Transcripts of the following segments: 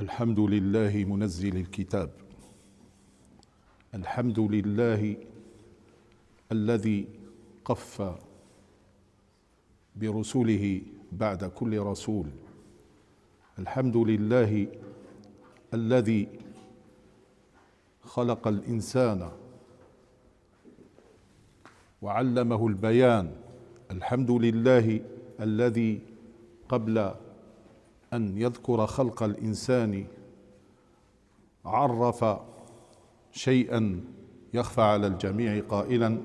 الحمد لله منزل الكتاب. الحمد لله الذي قف برسله بعد كل رسول. الحمد لله الذي خلق الإنسان وعلمه البيان. الحمد لله الذي قبل أن يذكر خلق الإنسان عرف شيئا يخفى على الجميع قائلا: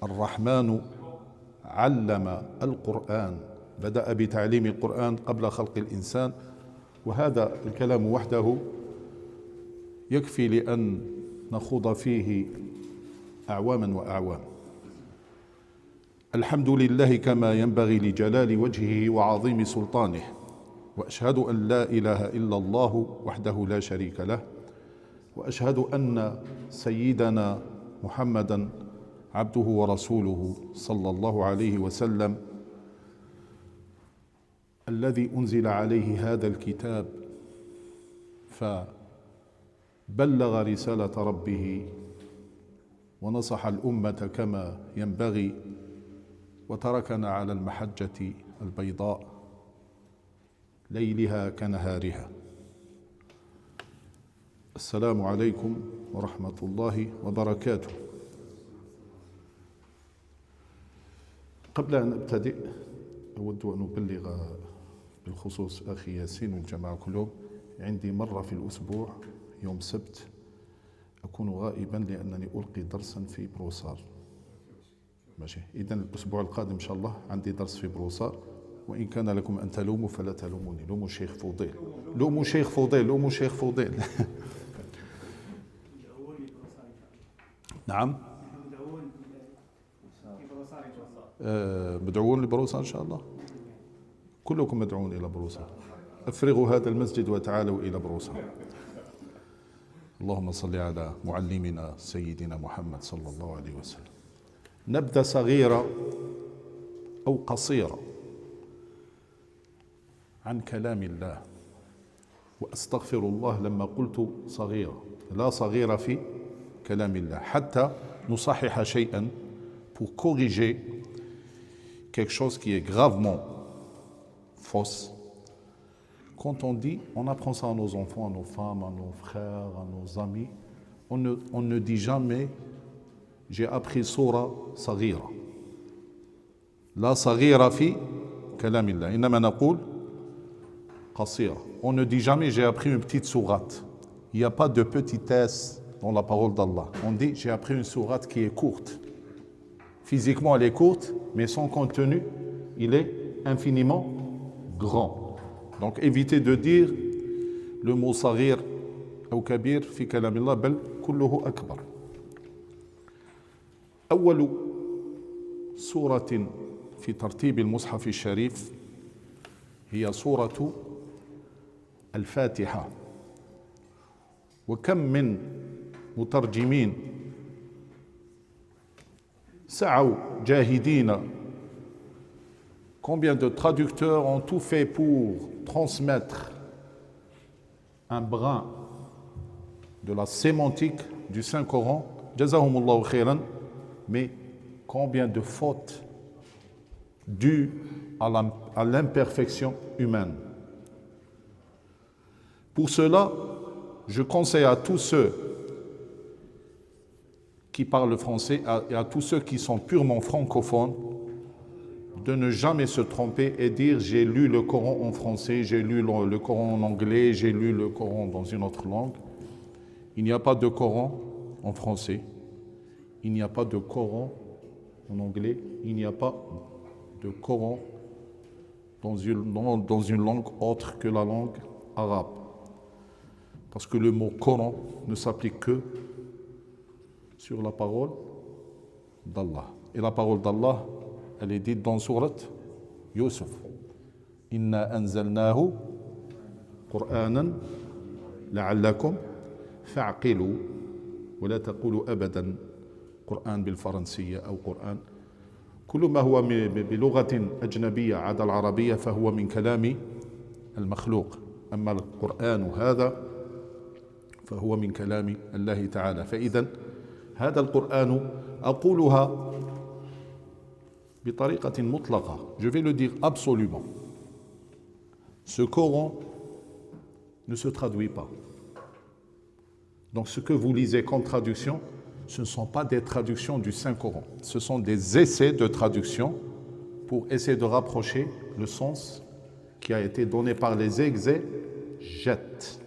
الرحمن علم القرآن. بدأ بتعليم القرآن قبل خلق الإنسان، وهذا الكلام وحده يكفي لأن نخوض فيه أعواما وأعوام. الحمد لله كما ينبغي لجلال وجهه وعظيم سلطانه، وأشهد أن لا إله إلا الله وحده لا شريك له، وأشهد أن سيدنا محمدا عبده ورسوله صلى الله عليه وسلم، الذي أنزل عليه هذا الكتاب فبلغ رسالة ربه ونصح الأمة كما ينبغي، وتركنا على المحجة البيضاء ليلها كنهارها. السلام عليكم ورحمة الله وبركاته. قبل أن أبتدئ أود أن أبلغ بالخصوص أخي ياسين والجماعة كلهم، عندي مرة في الأسبوع يوم السبت أكون غائبا لأنني ألقي درسا في بروسار. ماشي، إذن الأسبوع القادم إن شاء الله عندي درس في بروسار، وإن كان لكم أن تلوموا فلا تلوموني، لوموا الشيخ فضيل، لوموا الشيخ فضيل، لوموا الشيخ فضيل. نعم، مدعوون لبروسار إن شاء الله، كلكم مدعوون إلى بروسار. أفرغوا هذا المسجد وتعالوا إلى بروسار. اللهم صل على معلمنا سيدنا محمد صلى الله عليه وسلم. نبدأ صغيرة أو قصيرة عن كلام الله، وأستغفر الله لما قلت صغيرة، لا صغيرة في كلام الله، حتى نصحح شيئا pour corriger quelque chose qui est gravement fausse. Quand on dit, on apprend ça à nos enfants, à nos femmes, à nos frères, à nos amis, on ne dit jamais j'ai appris sourate صغيرة. لا صغيرة في كلام الله، إنما نقول قصيرة. On ne dit jamais j'ai appris une petite sourate. Il n'y a pas de petitesse dans la parole d'Allah. On dit j'ai appris une sourate qui est courte. Physiquement elle est courte, mais son contenu il est infiniment grand. Donc évitez de dire le mot صغير أو كبير في كلام الله، بل كله أكبر. أول سورة في ترتيب المصحف الشريف هي سورة الفاتحة. وكم من مترجمين سعوا جاهدين، combien de traducteurs ont tout fait pour transmettre un brin de la sémantique du Saint-Coran, jazahumullahu khairan, mais combien de fautes dues à l'imperfection humaine. Pour cela, je conseille à tous ceux qui parlent français et à tous ceux qui sont purement francophones de ne jamais se tromper et dire j'ai lu le Coran en français, j'ai lu le Coran en anglais, j'ai lu le Coran dans une autre langue. Il n'y a pas de Coran en français, il n'y a pas de Coran en anglais, il n'y a pas de Coran dans une langue autre que la langue arabe. Parce que le mot Coran ne s'applique que sur la parole d'Allah. Et la parole d'Allah, elle est dite dans sourate Yusuf. Inna anzalnahu Qur'anan la'allakum fa'qilu wa la taqulu abadan قرآن بالفرنسية أو قرآن، كل ما هو بلغة أجنبية عدا العربية فهو من كلام المخلوق. أما القرآن هذا فهو من كلام الله تعالى. فإذا هذا القرآن أقولها بطريقة مطلقة. Je vais le dire absolument. Ce Coran ne se traduit pas. Donc ce que vous lisez comme traduction, ce ne sont pas des traductions du Saint-Coran. Ce sont des essais de traduction pour essayer de rapprocher le sens qui a été donné par les exégètes.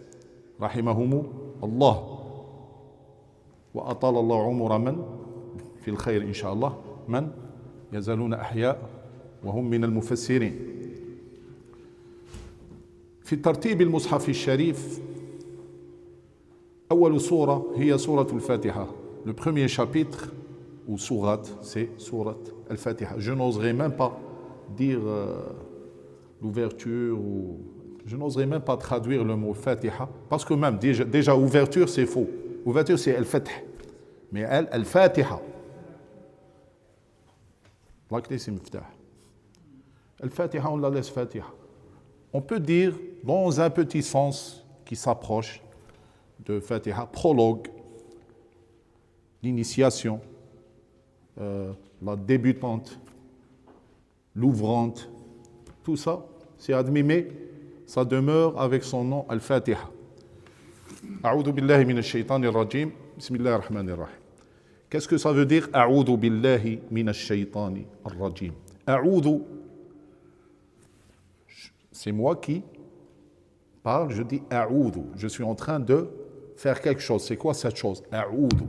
Rahimahumu Allah. Wa atala Allah umura man fil khayr inshallah man yazaluna ahya wa hum min al-mufassirin. في ترتيب المصحف الشريف أول سورة هي سورة الفاتحة. Le premier chapitre ou sourate, c'est sourate al-Fatiha. Je n'oserais même pas dire l'ouverture ou je n'oserais même pas traduire le mot Fatiha parce que même déjà ouverture c'est faux. Ouverture c'est al-Fath. Mais elle, al-Fatiha. La clé c'est Miftah. Al-Fatiha on la laisse Fatiha. On peut dire dans un petit sens qui s'approche de Fatiha, prologue, l'initiation, la débutante, l'ouvrante, tout ça, c'est admis, mais ça demeure avec son nom Al-Fatiha. A'udhu billahi minash shaitanir rajim, bismillahir rahmanir rahim. Qu'est-ce que ça veut dire A'udhu billahi minash shaitanir rajim? A'udhu, c'est moi qui parle, je dis A'udhu. Je suis en train de faire quelque chose. C'est quoi cette chose? A'udhu.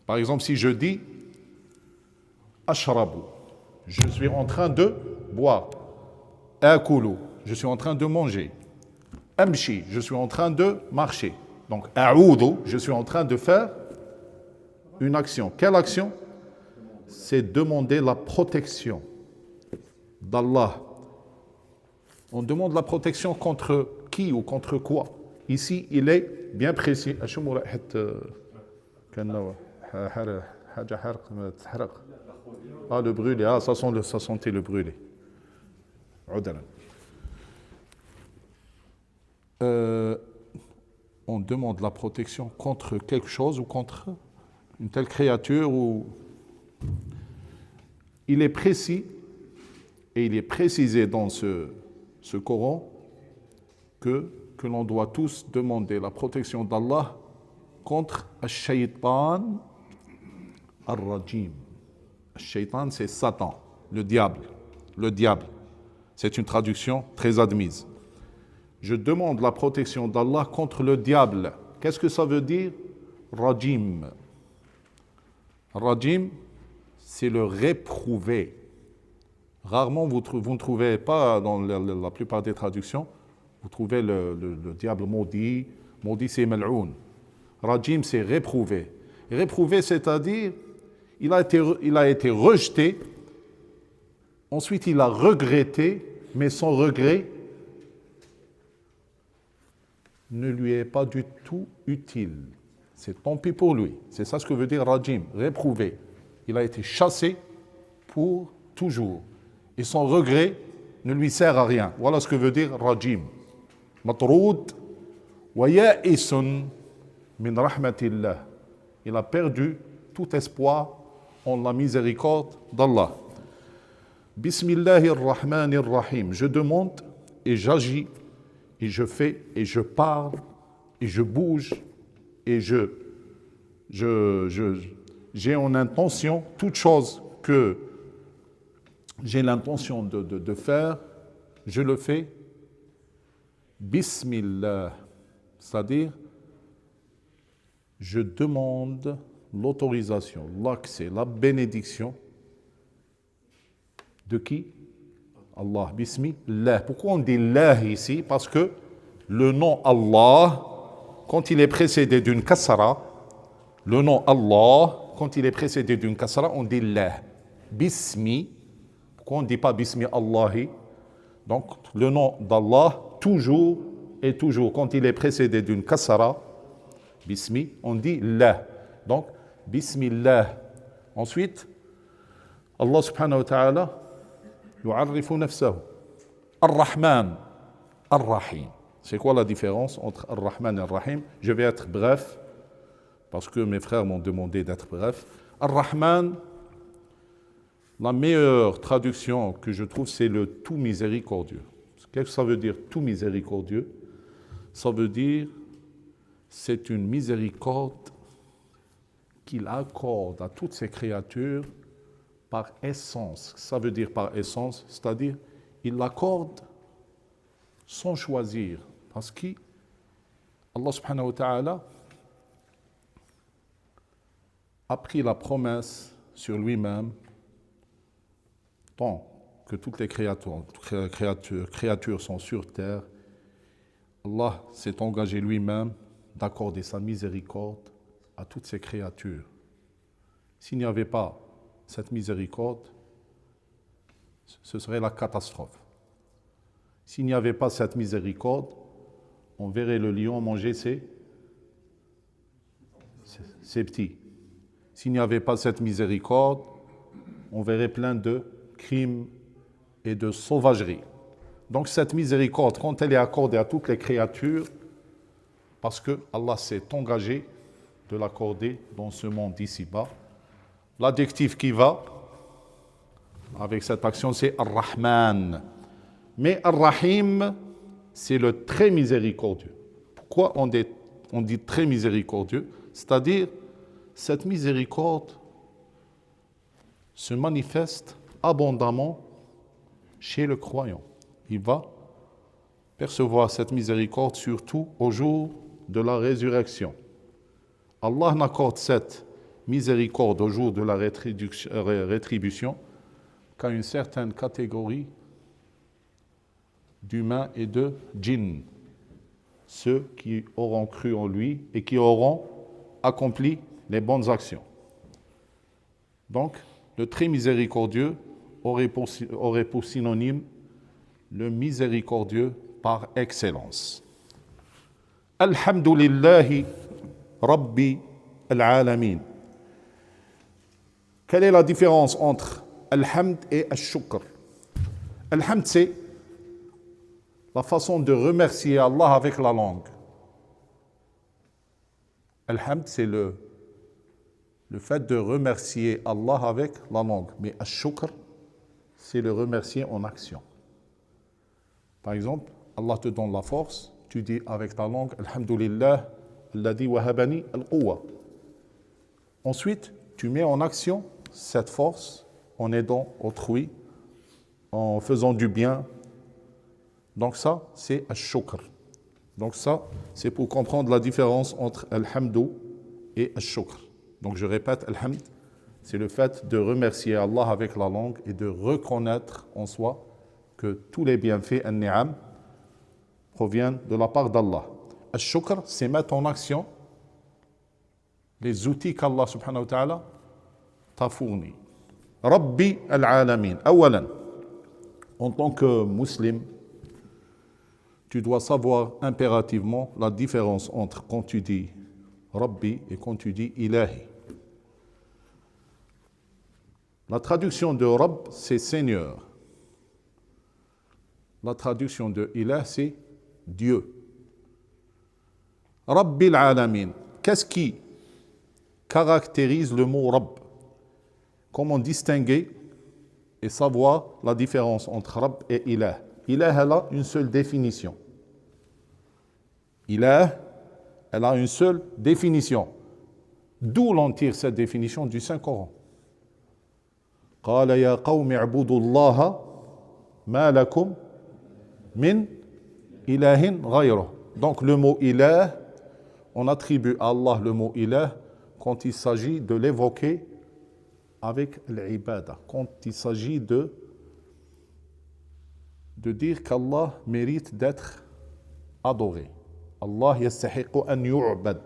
Par exemple, si je dis Ashrabu, je suis en train de boire. Akulu, je suis en train de manger. Amshi, je suis en train de marcher. Donc, A'udhu, je suis en train de faire une action. Quelle action? C'est demander la protection d'Allah. On demande la protection contre qui ou contre quoi? Ici, il est bien précis. Ah, le brûlé. Ah, ça sentait le brûlé. On demande la protection contre quelque chose ou contre une telle créature. Ou... Il est précis et il est précisé dans ce Coran que l'on doit tous demander la protection d'Allah contre Ash-Shaytan Ar-Rajim. Ash-Shaytan, c'est Satan, le diable. Le diable. C'est une traduction très admise. Je demande la protection d'Allah contre le diable. Qu'est-ce que ça veut dire? Rajim. Rajim, c'est le réprouvé. Rarement, vous ne trouvez pas, dans la plupart des traductions, vous trouvez le diable maudit. Maudit, c'est mal'oun. Rajim, c'est réprouvé. Réprouvé, c'est-à-dire, il a été rejeté, ensuite il a regretté, mais son regret ne lui est pas du tout utile. C'est tant pis pour lui. C'est ça ce que veut dire Rajim, réprouvé. Il a été chassé pour toujours. Et son regret ne lui sert à rien. Voilà ce que veut dire Rajim. Matroud wa ya'isun min rahmatillah. Il a perdu tout espoir en la miséricorde d'Allah. Bismillahir-Rahmanir-Rahim. Je demande et j'agis et je fais et je parle et je bouge et j'ai en intention toute chose que j'ai l'intention de faire, je le fais. Bismillah, c'est-à-dire je demande l'autorisation, l'accès, la bénédiction de qui? Allah. Bismillah. Pourquoi on dit Allah ici? Parce que le nom Allah, quand il est précédé d'une kasra, le nom Allah, quand il est précédé d'une kasra, on dit Allah. Bismi. Pourquoi on ne dit pas Bismi Allahi? Donc, le nom d'Allah, toujours et toujours, quand il est précédé d'une kasra, Bismi, on dit La. Donc, Bismillah. Ensuite, Allah subhanahu wa ta'ala yu'arrifu nafsahu. Ar-Rahman. Ar-Rahim. C'est quoi la différence entre Ar-Rahman et Ar-Rahim? Je vais être bref, parce que mes frères m'ont demandé d'être bref. Ar-Rahman, la meilleure traduction que je trouve, c'est le tout miséricordieux. Qu'est-ce que ça veut dire, tout miséricordieux? Ça veut dire, c'est une miséricorde qu'il accorde à toutes ses créatures par essence. Ça veut dire par essence, c'est-à-dire, il l'accorde sans choisir. Parce qu'Allah subhanahu wa ta'ala a pris la promesse sur lui-même, tant que toutes les créatures sont sur terre, Allah s'est engagé lui-même d'accorder sa miséricorde à toutes ces créatures. S'il n'y avait pas cette miséricorde, ce serait la catastrophe. S'il n'y avait pas cette miséricorde, on verrait le lion manger ses petits. S'il n'y avait pas cette miséricorde, on verrait plein de crimes et de sauvagerie. Donc cette miséricorde, quand elle est accordée à toutes les créatures, parce que Allah s'est engagé de l'accorder dans ce monde d'ici-bas, l'adjectif qui va avec cette action, c'est Ar-Rahman. Mais Ar-Rahim, c'est le très miséricordieux. Pourquoi on dit très miséricordieux? C'est-à-dire, cette miséricorde se manifeste abondamment chez le croyant. Il va percevoir cette miséricorde surtout au jour de la résurrection. Allah n'accorde cette miséricorde au jour de la rétribution qu'à une certaine catégorie d'humains et de djinns, ceux qui auront cru en lui et qui auront accompli les bonnes actions. Donc, le très miséricordieux aurait pour synonyme le miséricordieux par excellence. Alhamdulillahi Rabbi al-Alamin. Quelle est la différence entre Alhamd et Al-Shukr? Alhamd, c'est la façon de remercier Allah avec la langue. Alhamd, c'est le fait de remercier Allah avec la langue. Mais Al-Shukr, c'est le remercier en action. Par exemple, Allah te donne la force, tu dis avec ta langue Alhamdulillah, alladhi wahabani al-quwa. Ensuite, tu mets en action cette force en aidant autrui, en faisant du bien. Donc ça, c'est Al-Shukr. Donc ça, c'est pour comprendre la différence entre Al-Hamdu et Al-Shukr. Donc je répète, Al-Hamd, c'est le fait de remercier Allah avec la langue et de reconnaître en soi que tous les bienfaits, An-Ni'am, proviennent de la part d'Allah. Al-Shukr, c'est mettre en action les outils qu'Allah subhanahu wa ta'ala t'a fournis. Rabbi al-Alamin. Awalan, en tant que musulman, tu dois savoir impérativement la différence entre quand tu dis Rabbi et quand tu dis Ilahi. La traduction de Rabb, c'est Seigneur. La traduction de Ilah, c'est Dieu. Rabbil Alamin. Qu'est-ce qui caractérise le mot Rabb? Comment distinguer et savoir la différence entre Rabb et Ilah? Ilah, elle a une seule définition. Ilah, elle a une seule définition. D'où l'on tire cette définition du Saint-Coran. قال يا قوم اعبدوا الله ما لكم من إله غيره. Donc le mot ilah, on attribue à Allah le mot ilah quand il s'agit de l'évoquer avec l'ibada, quand il s'agit de dire qu'Allah mérite d'être adoré. Allah yastahiqu an yu'bad.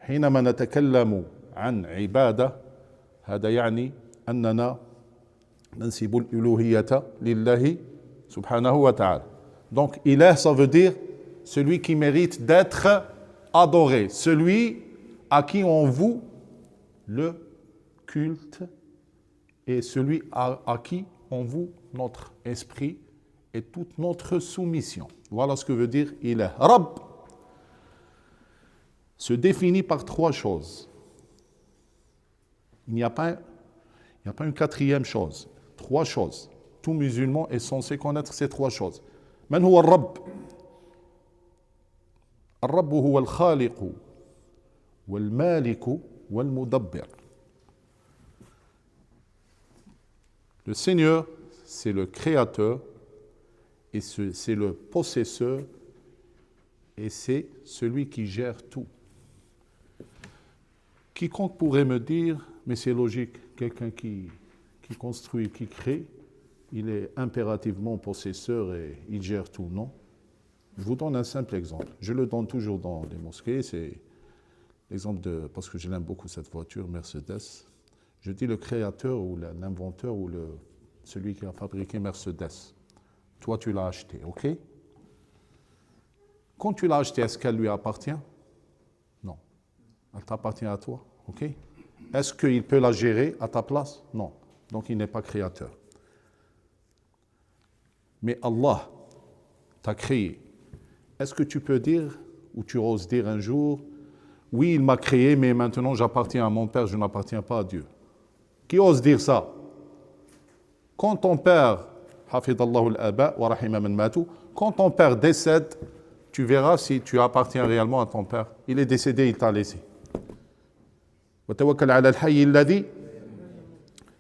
حينما نتكلم عن عبادة هذا يعني أننا ننسب الألوهية لله سبحانه وتعالى. Donc, ilah, ça veut dire celui qui mérite d'être adoré, celui à qui on voue le culte et celui à qui on voue notre esprit et toute notre soumission. Voilà ce que veut dire ilah. Rabb se définit par trois choses. Il n'y a pas une quatrième chose. Trois choses. Tout musulman est censé connaître ces trois choses. Man huwa al-Rabb? Al-Rabb huwa al-Khaliq wal-Malik wal-Mudabbir. Le Seigneur, c'est le créateur et c'est le possesseur et c'est celui qui gère tout. Quiconque pourrait me dire, mais c'est logique, quelqu'un qui construit, qui crée, il est impérativement possesseur et il gère tout. Non. Je vous donne un simple exemple. Je le donne toujours dans les mosquées. C'est l'exemple parce que je l'aime beaucoup cette voiture, Mercedes. Je dis le créateur ou l'inventeur ou celui qui a fabriqué Mercedes. Toi, tu l'as acheté, ok? Quand tu l'as acheté, est-ce qu'elle lui appartient? Non. Elle t'appartient à toi, ok? Est-ce qu'il peut la gérer à ta place? Non. Donc, il n'est pas créateur. Mais Allah t'a créé. Est-ce que tu peux dire, ou tu oses dire un jour, oui, il m'a créé, mais maintenant j'appartiens à mon Père, je n'appartiens pas à Dieu? Qui ose dire ça? Quand ton père, hafidallahu al-aba wa rahima man matou, quand ton père décède, tu verras si tu appartiens réellement à ton père. Il est décédé, il t'a laissé. Wa tawakkal ala al-hayy alladhi.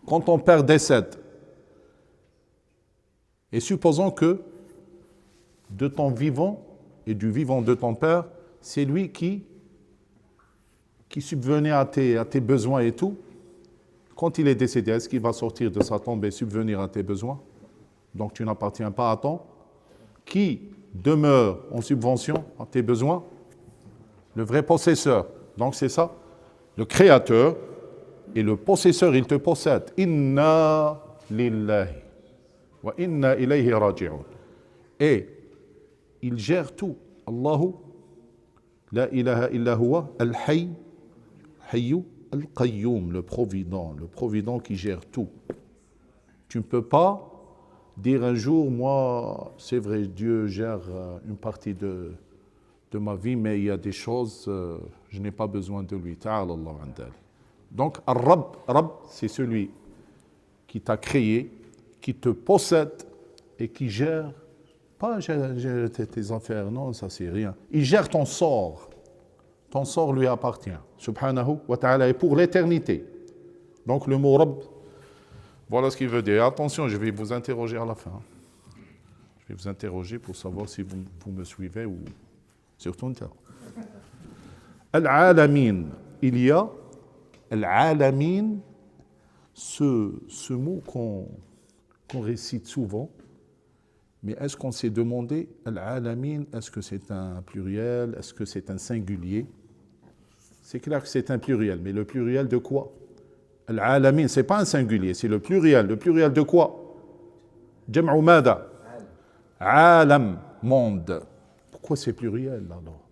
Quand ton père décède, et supposons que de ton vivant et du vivant de ton père, c'est lui qui subvenait à tes besoins et tout. Quand il est décédé, est-ce qu'il va sortir de sa tombe et subvenir à tes besoins? Donc tu n'appartiens pas à ton. Qui demeure en subvention à tes besoins? Le vrai possesseur. Donc c'est ça. Le créateur et le possesseur, il te possède. Inna lillahi wa inna ilayhi raji'un. Et il gère tout. Allahu la ilaha illa huwa al-hayy hayyu al-qayyum, le provident qui gère tout. Tu ne peux pas dire un jour, moi, c'est vrai, Dieu gère une partie de ma vie, mais il y a des choses, je n'ai pas besoin de lui. Ta'ala Allah an dhalik. Donc, Rabb, c'est celui qui t'a créé, qui te possède et qui gère, pas gérer tes affaires, non, ça c'est rien. Il gère ton sort. Ton sort lui appartient, subhanahu wa ta'ala, et pour l'éternité. Donc le mot Rabb, voilà ce qu'il veut dire. Attention, je vais vous interroger à la fin. Je vais vous interroger pour savoir si vous me suivez ou surtout un tel. Al-Alamin, il y a Al-Alamin, ce mot qu'on récite souvent, mais est-ce qu'on s'est demandé, Al-Alamin, est-ce que c'est un pluriel, est-ce que c'est un singulier? C'est clair que c'est un pluriel, mais le pluriel de quoi? Al-Alamin, ce n'est pas un singulier, c'est le pluriel. Le pluriel de quoi? Jam'u mada? Alam, monde. Pourquoi c'est pluriel alors?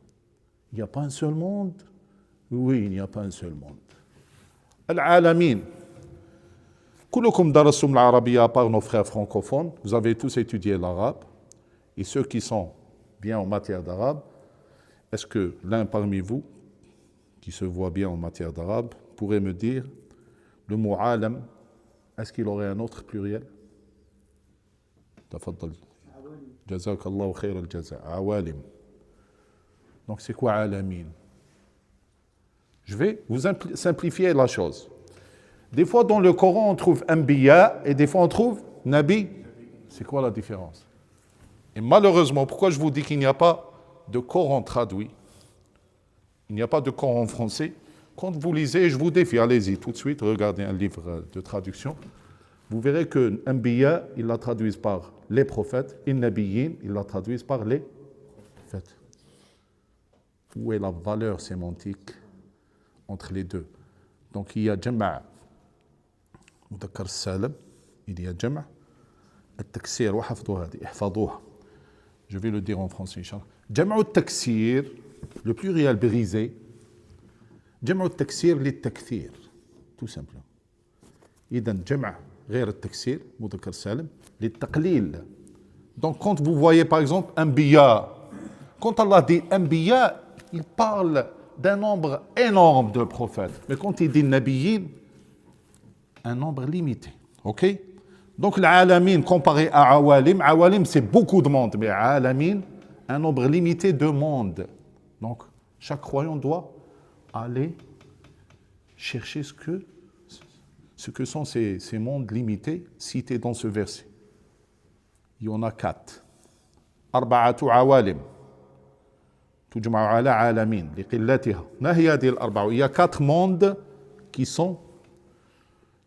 Il n'y a pas un seul monde? Oui, il n'y a pas un seul monde. Al-Alamin. Kulukum darasum l'Arabia, à part nos frères francophones, vous avez tous étudié l'arabe, et ceux qui sont bien en matière d'arabe, est-ce que l'un parmi vous, qui se voit bien en matière d'arabe, pourrait me dire le mot alam, est-ce qu'il aurait un autre pluriel? Tafaddal. Jazakallahu khayr al-jaza. Awalim. Donc c'est quoi alamin? Je vais vous simplifier la chose. Des fois dans le Coran on trouve anbiya et des fois on trouve nabi. C'est quoi la différence? Et malheureusement, pourquoi je vous dis qu'il n'y a pas de Coran traduit? Il n'y a pas de Coran en français. Quand vous lisez, je vous défie, allez-y tout de suite, regardez un livre de traduction. Vous verrez que Anbiya, ils la traduisent par les prophètes, et Nabiyyin, ils la traduisent par les prophètes. Où est la valeur sémantique entre les deux? Donc il y a Jama' Mudhakkar Salim, il y a Jama' Al-Taksir, je vais le dire en français, Inch'Allah. Jama' Al-Taksir, le pluriel brisé, جمع التكسير للتكثير tout simplement. إذن جمع غير التكسير مذكر سالم للتقليل. Donc quand vous voyez par exemple Anbiya, quand Allah dit Anbiya, il parle d'un nombre énorme de prophètes. Mais quand il dit Nabiyyin, un nombre limité. Ok? Donc l'alamin comparé à awalim, awalim c'est beaucoup de monde, mais alamin, un nombre limité de monde. Donc chaque croyant doit aller chercher ce que sont ces mondes limités cités dans ce verset. Il y en a 4. Arba'atu awalim. تجمع على عالمين لقلتها. ما هي هذه الأربعة؟ Il y a 4 mondes qui sont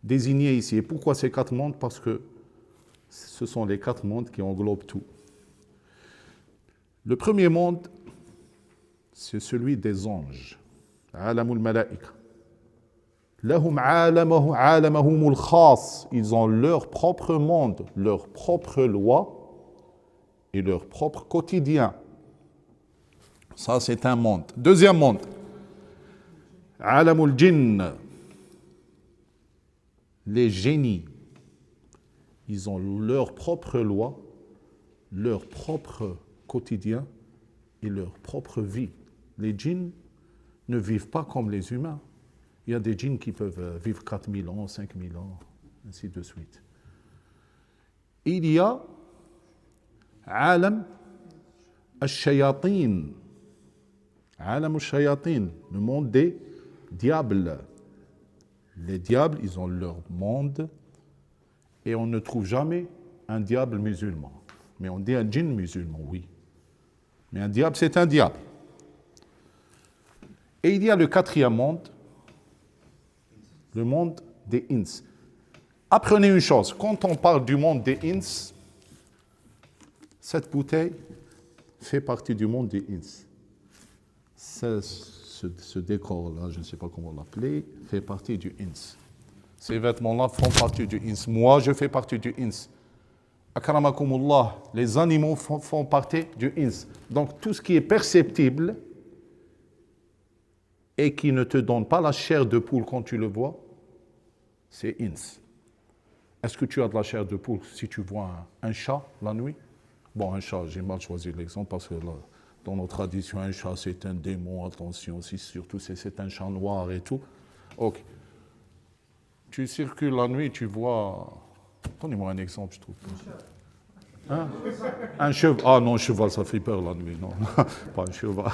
désignés ici. Et pourquoi ces 4 mondes? Parce que ce sont les 4 mondes qui englobent tout. Le premier monde, c'est celui des anges. عالم الملائكة. لهم عالمهم الخاص. Ils ont leur propre monde, leur propre loi et leur propre quotidien. Ça, c'est un monde. Deuxième monde. Alamul Jinn. Les génies. Ils ont leur propre loi, leur propre quotidien et leur propre vie. Les djinns ne vivent pas comme les humains. Il y a des djinns qui peuvent vivre 4000 ans, 5000 ans, ainsi de suite. Il y a Alam al-Shayatin. Alam al-Shayatin, le monde des diables. Les diables, ils ont leur monde et on ne trouve jamais un diable musulman. Mais on dit un djinn musulman, oui. Mais un diable, c'est un diable. Et il y a le quatrième monde, le monde des ins. Apprenez une chose, quand on parle du monde des ins, cette bouteille fait partie du monde des ins. Ce décor-là, je ne sais pas comment l'appeler, fait partie du ins. Ces vêtements-là font partie du ins. Moi, je fais partie du ins. Akramakumullah, les animaux font partie du ins. Donc, tout ce qui est perceptible et qui ne te donne pas la chair de poule quand tu le vois, c'est ins. Est-ce que tu as de la chair de poule si tu vois un chat la nuit? Bon, un chat, j'ai mal choisi l'exemple parce que là, dans nos traditions, un chat, c'est un démon, attention, surtout si c'est un chat noir et tout. Ok. Tu circules la nuit, tu vois... Donnez-moi un exemple, je trouve. Hein? Un cheval. Ah non, un cheval, ça fait peur la nuit, non. Pas un cheval.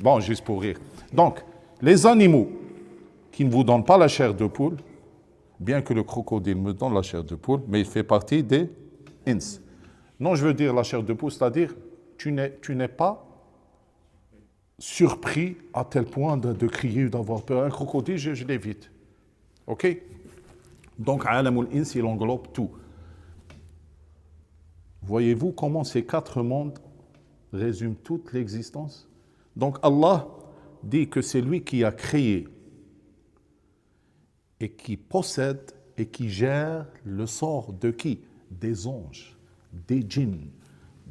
Bon, juste pour rire. Donc, les animaux qui ne vous donnent pas la chair de poule, bien que le crocodile me donne la chair de poule, mais il fait partie des ins. Non, je veux dire la chair de poule, c'est-à-dire tu n'es pas surpris à tel point de crier ou d'avoir peur. Un crocodile, je l'évite. OK? Donc, Alamul Ins, il englobe tout. Voyez-vous comment ces 4 mondes résument toute l'existence? Donc, Allah dit que c'est lui qui a créé et qui possède et qui gère le sort de qui? Des anges, des djinns,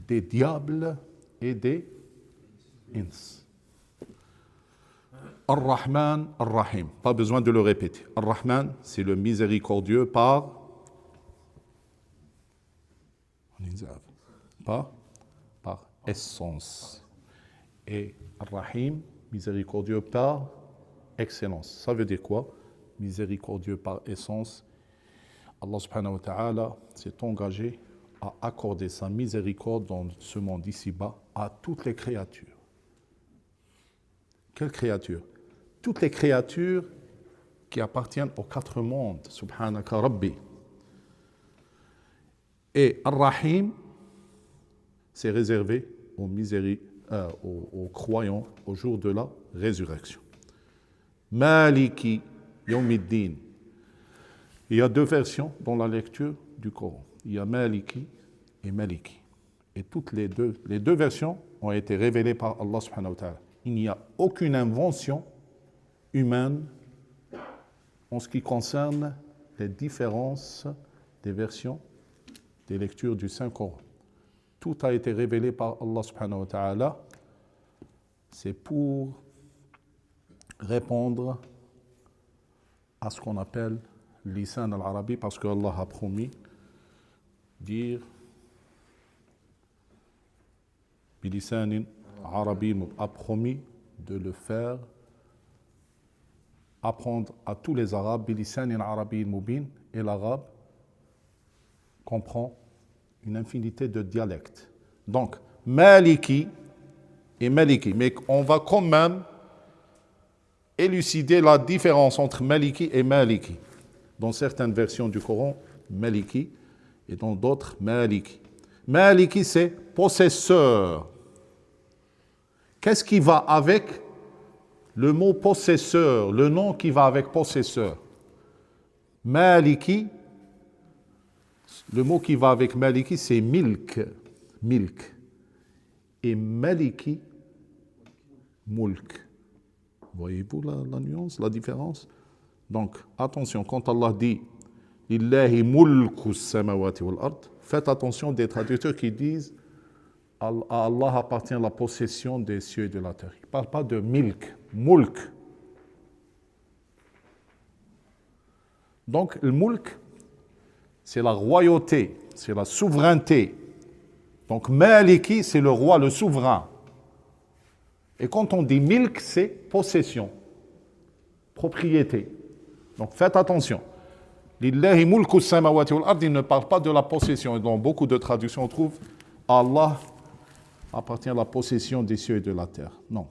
des diables et des ins. Ar-Rahman, Ar-Rahim. Pas besoin de le répéter. Ar-Rahman, c'est le miséricordieux par essence. Et Ar-Rahim, miséricordieux par excellence. Ça veut dire quoi? Miséricordieux par essence. Allah subhanahu wa ta'ala s'est engagé à accorder sa miséricorde dans ce monde ici-bas à toutes les créatures. Quelles créatures? Toutes les créatures qui appartiennent aux 4 mondes. Subhanaka Rabbi. Et Ar-Rahim, c'est réservé aux croyants au jour de la résurrection. Maliki Yawmiddin. Il y a 2 versions dans la lecture du Coran. Il y a Maliki et Maliki. Et toutes les deux versions ont été révélées par Allah subhanahu wa ta'ala. Il n'y a aucune invention humaine en ce qui concerne les différences des versions des lectures du Saint-Coran. Tout a été révélé par Allah subhanahu wa ta'ala. C'est pour répondre à ce qu'on appelle lisan al-arabi, parce que Allah a promis dire bilisanin arabi a promis de le faire apprendre à tous les Arabes bilisanin arabi mubin, et l'arabe comprend une infinité de dialectes. Donc, Maliki et Maliki. Mais on va quand même élucider la différence entre Maliki et Maliki. Dans certaines versions du Coran, Maliki, et dans d'autres, Maliki. Maliki, c'est possesseur. Qu'est-ce qui va avec le mot possesseur, le nom qui va avec possesseur? Maliki, le mot qui va avec Maliki, c'est milk. Milk. Et Maliki, mulk. Voyez-vous la nuance, la différence? Donc, attention, quand Allah dit « Lillahi mulku samawati wal ard », faites attention des traducteurs qui disent « À Allah appartient la possession des cieux et de la terre ». Il ne parle pas de milk, mulk. Donc, le mulk, c'est la royauté, c'est la souveraineté. Donc, Maliki, c'est le roi, le souverain. Et quand on dit milk, c'est possession, propriété. Donc, faites attention. Lillahi mulku samawati wal ard, il ne parle pas de la possession. Et dans beaucoup de traductions, on trouve Allah appartient à la possession des cieux et de la terre. Non.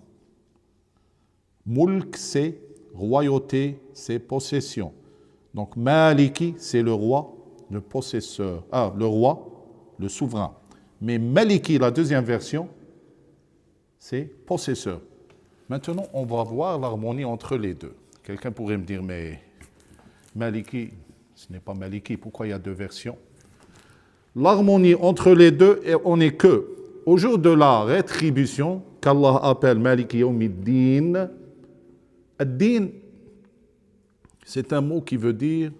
Mulk, c'est royauté, c'est possession. Donc, Maliki, c'est le roi, le possesseur. Le roi, le souverain. Mais Maliki, la deuxième version, c'est possesseur. Maintenant, on va voir l'harmonie entre les deux. Quelqu'un pourrait me dire, mais Maliki, ce n'est pas Maliki, pourquoi il y a deux versions? L'harmonie entre les deux, on n'est que, au jour de la rétribution, qu'Allah appelle Maliki Yawmiddin, Ad-Din, c'est un mot qui veut dire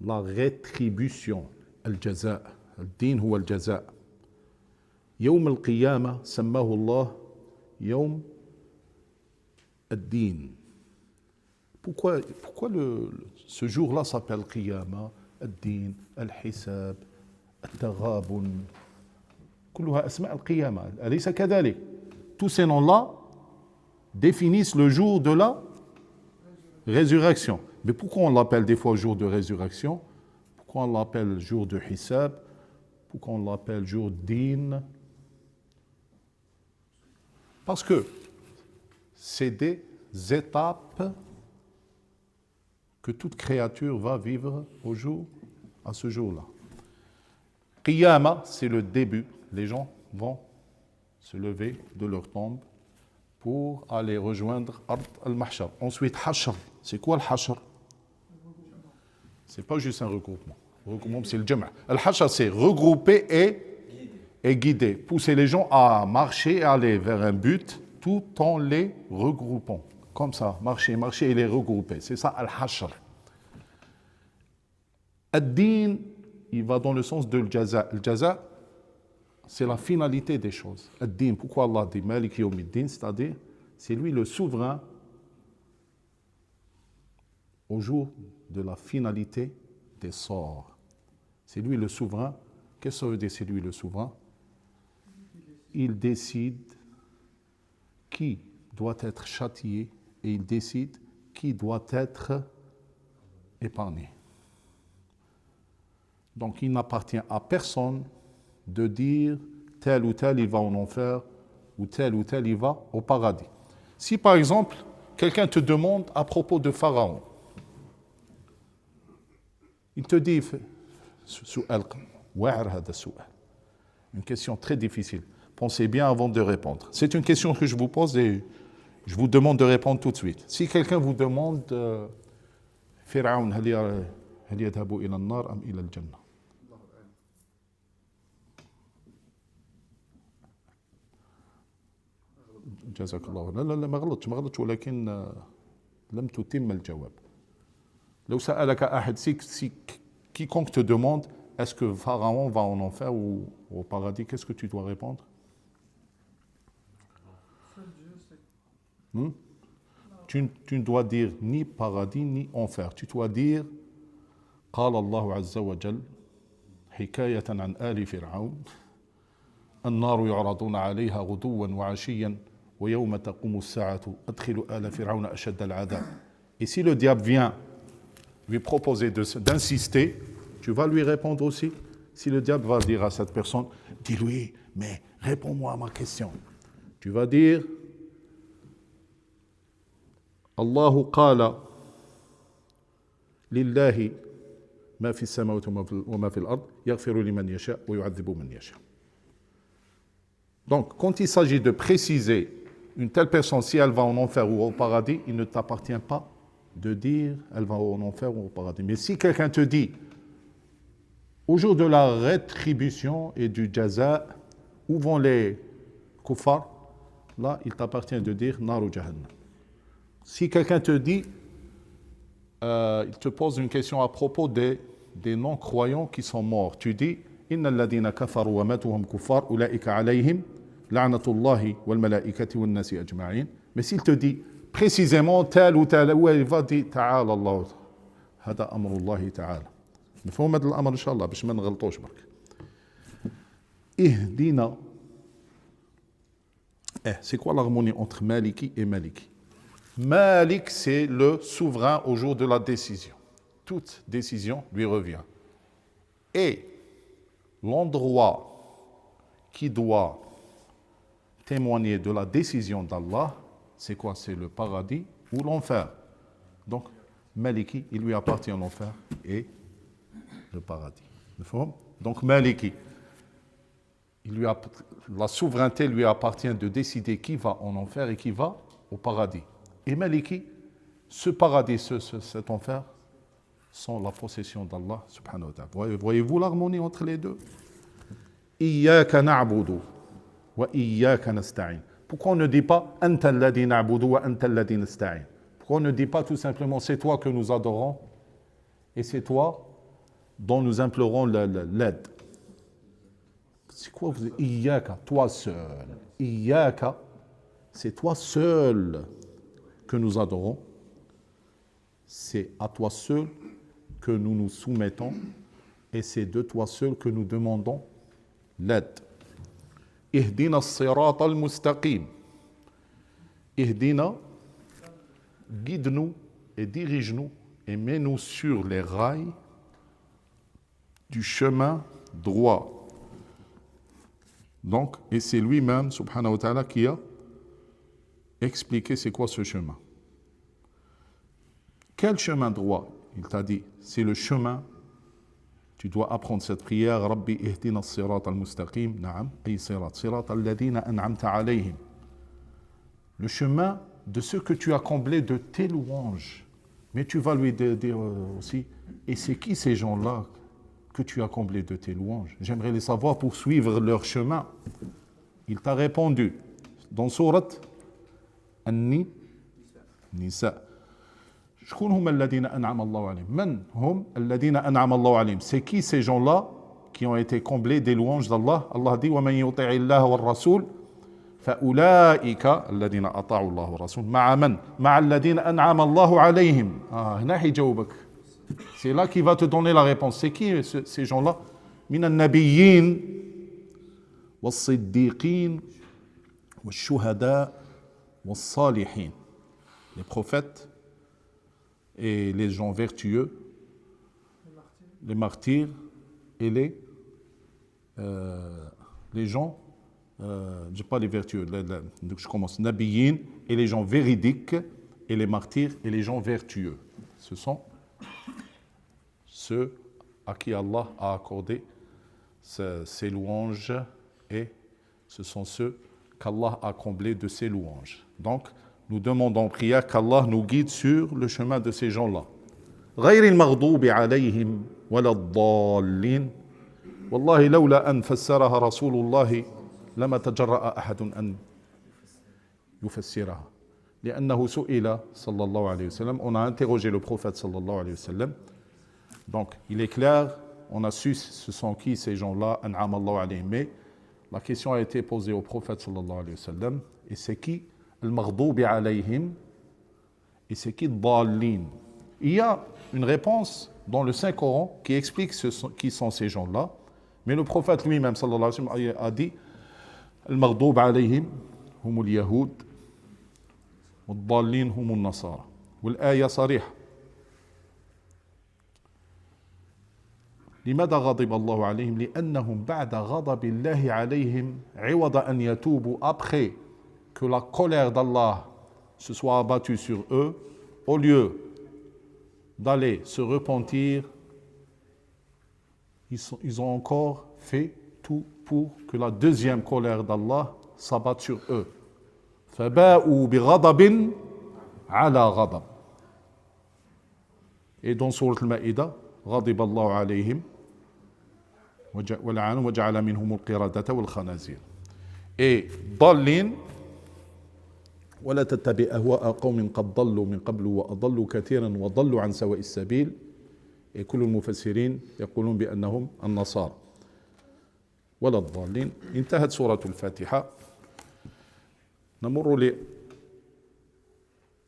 la rétribution, al-jaza. Ad-Din huwa al-jaza. Yawm al-Qiyamah, sammahu Allah, Yawm Ad-Din. Pourquoi ce jour-là s'appelle Qiyamah, Ad-Din, Al-Hisab, Al-Taghabun, كلها أسماء القيامة أليس كذلك? Tous ces noms-là définissent le jour de la résurrection. Mais pourquoi on l'appelle des fois jour de résurrection? Pourquoi on l'appelle jour de Hisab? Pourquoi on l'appelle jour d'In? Parce que c'est des étapes que toute créature va vivre à ce jour-là. Qiyama, c'est le début. Les gens vont se lever de leur tombe pour aller rejoindre Ard al-Mahshar. Ensuite, Hashar. C'est quoi le Hashar? C'est pas juste un regroupement. Le regroupement, c'est le Jama'. Al-Hashar, c'est regrouper et guider. Pousser les gens à marcher et aller vers un but tout en les regroupant. Comme ça, marcher et les regrouper. C'est ça, Al-Hashar. Ad-Din, il va dans le sens de l'Jaza. L'Jaza, c'est la finalité des choses. Ad-Din, pourquoi Allah dit Malik Yawmiddin, c'est-à-dire, c'est lui le souverain au jour de la finalité des sorts. C'est lui le souverain. Qu'est-ce que ça veut dire, c'est lui le souverain? Il décide qui doit être châtié et il décide qui doit être épargné. Donc il n'appartient à personne de dire tel ou tel il va en enfer ou tel il va au paradis. Si par exemple quelqu'un te demande à propos de Pharaon, il te dit une question très difficile. Pensez bien avant de répondre. C'est une question que je vous pose et je vous demande de répondre tout de suite. Si quelqu'un vous demande Pharaon, هل يذهب إلى النار أم إلى الجنة؟ جزاك الله. لا ما غلطش ولكن لم تتم الجواب. لو سألك أحد si quiconque te demande est-ce que Pharaon va en enfer ou au paradis, qu'est-ce que tu dois répondre? Tu ne dois dire ni paradis ni enfer. Tu dois dire قال الله عز وجل حكاية عن آل فرعون النار يعرضون عليها غدوا وعشيا ويوم تقوم الساعة أدخلوا آل فرعون أشد العذاب. Et si le diable vient lui proposer d'insister, tu vas lui répondre aussi. Si le diable va dire à cette personne, dis-lui, mais réponds-moi à ma question. Tu vas dire, Allahu qala lillahi ma fi as-samawati wa ma fi al-ard yaghfiru liman yasha wa yu'adhibu man yasha. Donc, quand il s'agit de préciser une telle personne, si elle va en enfer ou au paradis, il ne t'appartient pas de dire elle va en enfer ou au paradis. Mais si quelqu'un te dit, au jour de la rétribution et du jaza, où vont les kuffars, là, il t'appartient de dire naru jahannam. Si quelqu'un te dit, il te pose une question à propos des non-croyants qui sont morts, tu dis, inna alladhina kafaru wa matu hum kuffar ulaika alayhim la'natullahi wal malaikati wan nasi ajma'in. Mais s'il te dit précisément tel ou tel, où il va dire ta'ala Allah, hada amrullahi ta'ala. مفهوم هذا الامر ان شاء الله باش ما نغلطوش برك. اهدنا. C'est quoi l'harmonie entre Maliki et Maliki? Malik, c'est le souverain au jour de la décision. Toute décision lui revient. Et l'endroit qui doit témoigner de la décision d'Allah, c'est quoi? C'est le paradis ou l'enfer. Donc, Maliki, il lui appartient l'enfer et le paradis. Donc, Maliki, la souveraineté lui appartient de décider qui va en enfer et qui va au paradis. Et Maliki, ce paradis, cet enfer, sont la possession d'Allah subhanahu wa ta'ala. Voyez-vous l'harmonie entre les deux? Iyyaka na'budu wa iyyaka nasta'in. Pourquoi on ne dit pas anta alladhi na'budu wa anta alladhi nasta'in? Pourquoi on ne dit pas tout simplement c'est toi que nous adorons et c'est toi dont nous implorons l'aide? C'est quoi vous dites Iyyaka, toi seul. Iyyaka, c'est toi seul que nous adorons. C'est à toi seul que nous nous soumettons et c'est de toi seul que nous demandons l'aide. Ihdina as-sirat al-mustaqim. Ihdina, guide-nous et dirige-nous et mets-nous sur les rails du chemin droit. Donc, et c'est lui-même, subhanahu wa ta'ala, qui a expliqué c'est quoi ce chemin. Quel chemin droit? Il t'a dit, c'est le chemin. Tu dois apprendre cette prière. Rabbi ihdina as-sirat al-mustaqim. Na'am, ay sirat alladhina an'amta alayhim. Le chemin de ceux que tu as comblés de tes louanges. Mais tu vas lui dire aussi, et c'est qui ces gens-là que tu as comblés de tes louanges? J'aimerais les savoir pour suivre leur chemin. Il t'a répondu dans sourate An-Nisa. شكون هم الذين أنعم الله عليهم؟ من هم الذين أنعم الله عليهم؟ C'est qui ces gens-là qui ont été comblés des louanges d'Allah? Allah dit ومن يطع الله والرسول فأولئك الذين أطاعوا الله والرسول مع من؟ مع الذين أنعم الله عليهم. هنا حيجاوبك. C'est là qu'il va te donner la réponse. C'est qui ces gens-là? من النبيين والصديقين والشهداء والصالحين. Les prophètes et les gens vertueux, les martyrs et les gens, je ne dis pas les vertueux, donc je commence, nabiyin et les gens véridiques et les martyrs et les gens vertueux. Ce sont ceux à qui Allah a accordé ses louanges et ce sont ceux qu'Allah a comblés de ses louanges. Donc, nous demandons en prière qu'Allah nous guide sur le chemin de ces gens-là. غير المغضوب عليهم ولا الضالين والله لولا أن فسرها رسول الله لما تجرأ أحد أن يفسرها لأنه سئل صلى الله عليه وسلم. On a interrogé le prophète صلى الله عليه وسلم. Donc, il est clair, on a su ce sont qui ces gens-là, أنعم الله عليهم. Mais la question a été posée au prophète صلى الله عليه وسلم et c'est qui المغضوب عليهم et c'est qui الضالين. Il y a une réponse dans le Saint-Coran qui explique qui sont ces gens-là, mais le prophète lui-même sallallahu alayhi wa sallam a dit المغضوب عليهم هم اليهود والضالين هم النصارى. والآية صريحة. لماذا غضب الله عليهم؟ لأنهم بعد غضب الله عليهم عوض أن يتوبوا après que la colère d'Allah se soit abattue sur eux, au lieu d'aller se repentir, ils ont encore fait tout pour que la deuxième colère d'Allah s'abatte sur eux. فَبَاءُوا بِغَضَبٍ عَلَى غَضَبٍ. Et dans Sourate Al-Ma'idah, غضب الله عليهم ولعنهم وجعل منهم القردة والخنازير. Et ضالين ولا تتبع أهواء قوم قد ضلوا من قبل وأضلوا كثيرا وضلوا عن سواء السبيل. Et كل المفسرين يقولون بأنهم النصارى ولا الضالين. انتهت سورة الفاتحة. نمر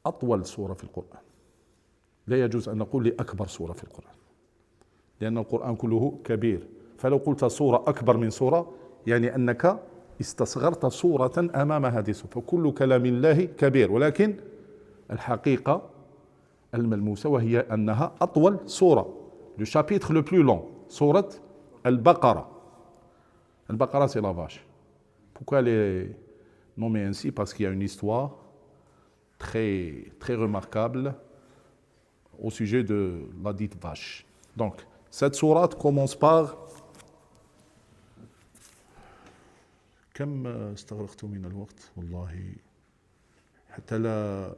لأطول سورة في القرآن. لا يجوز أن نقول لأكبر سورة في القرآن، لأن القرآن كله كبير. فلو قلت سورة أكبر من سورة يعني أنك استصغرت سورة أمام هذه السورة. فكل كلام الله كبير، ولكن الحقيقة الملموسة وهي أنها أطول سورة. Le chapitre le plus long, سورة البقرة. البقرة c'est la vache. Pourquoi elle est nommée ainsi? Parce qu'il y a une histoire très, très remarquable au sujet de la dite vache. Donc, cette sourate commence par كم استغرقت من الوقت والله حتى لا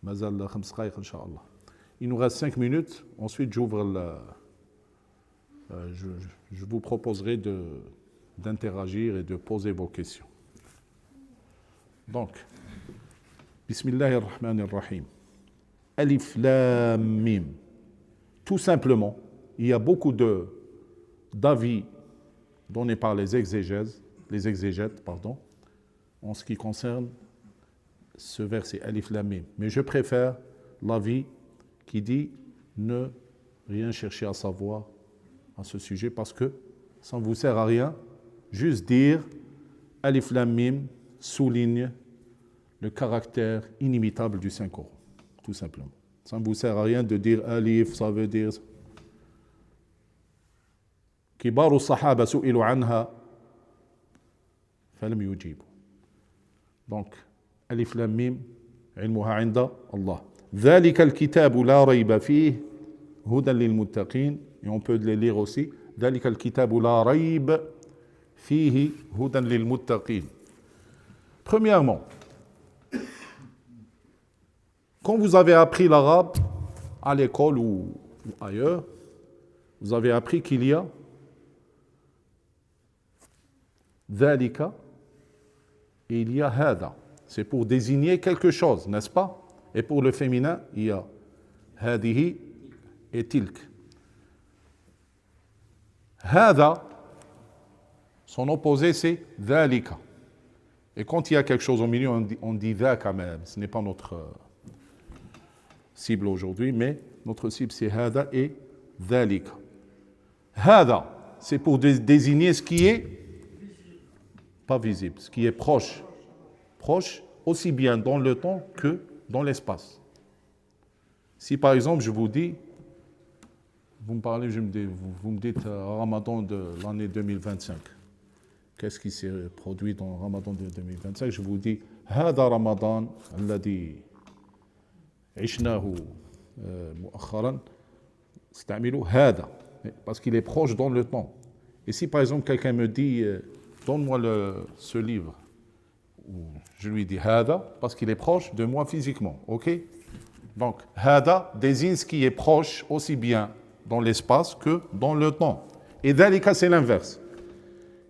مازال 5 دقائق إن شاء الله. Il nous reste 5 minutes. Ensuite, je vous proposerai d'interagir et de poser vos questions. Donc, Bismillahir Rahmanir Rahim. Alif Lam Mim. Tout simplement, il y a beaucoup d'avis donnés par les exégètes, en ce qui concerne ce verset Alif Lam Mim. Mais je préfère l'avis qui dit ne rien chercher à savoir à ce sujet parce que ça ne vous sert à rien. Juste dire Alif Lam Mim souligne le caractère inimitable du Saint-Coran, tout simplement. Ça ne vous sert à rien de dire Alif, ça veut dire كبار الصحابة سئلوا عنها فلم يجيبوا. Donc, Alif Lam Mim علمها عند الله. ذلك الكتاب لا ريب فيه هدى للمتقين. Et on peut les lire aussi. ذلك الكتاب لا ريب فيه هدى للمتقين. Premièrement, quand vous avez appris l'arabe à l'école ou ailleurs, vous avez appris qu'il y a ذلك et il y a هذا. C'est pour désigner quelque chose, n'est-ce pas? Et pour le féminin, il y a هذه et تلك. هذا, son opposé c'est ذلك. Et quand il y a quelque chose au milieu, on dit ذاك, mais ce n'est pas notre cible aujourd'hui, mais notre cible c'est هذا et ذلك. هذا, c'est pour désigner ce qui est pas visible, ce qui est proche. Proche aussi bien dans le temps que dans l'espace. Si par exemple je vous dis, vous me parlez, vous me dites Ramadan de l'année 2025, qu'est-ce qui s'est produit dans le Ramadan de 2025? Je vous dis هذا رمضان الذي عشناه مؤخرا استعملوا هذا, parce qu'il est proche dans le temps. Et si par exemple quelqu'un me dit donne-moi ce livre, je lui dis هذا parce qu'il est proche de moi physiquement, ok? Donc هذا désigne ce qui est proche aussi bien dans l'espace que dans le temps. Et ذلك c'est l'inverse.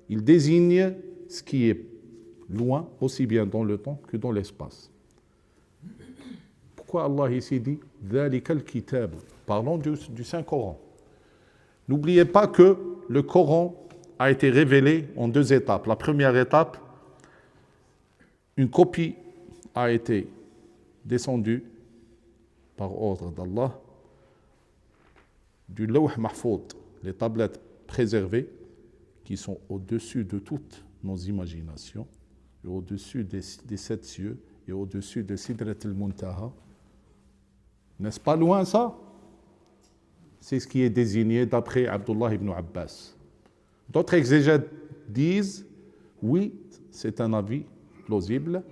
Il désigne ce qui est loin aussi bien dans le temps que dans l'espace. Pourquoi Allah ici dit ذلك الكتاب? Parlons du Saint-Coran. N'oubliez pas que le Coran a été révélé en 2 étapes. La première étape, une copie a été descendue par ordre d'Allah du Lawh Mahfoud, les tablettes préservées qui sont au-dessus de toutes nos imaginations, et au-dessus des 7 cieux, et au-dessus de Sidrat al-Muntaha. N'est-ce pas loin ça? C'est ce qui est désigné d'après Abdullah ibn Abbas. D'autres exégètes disent, oui, c'est un avis plausible,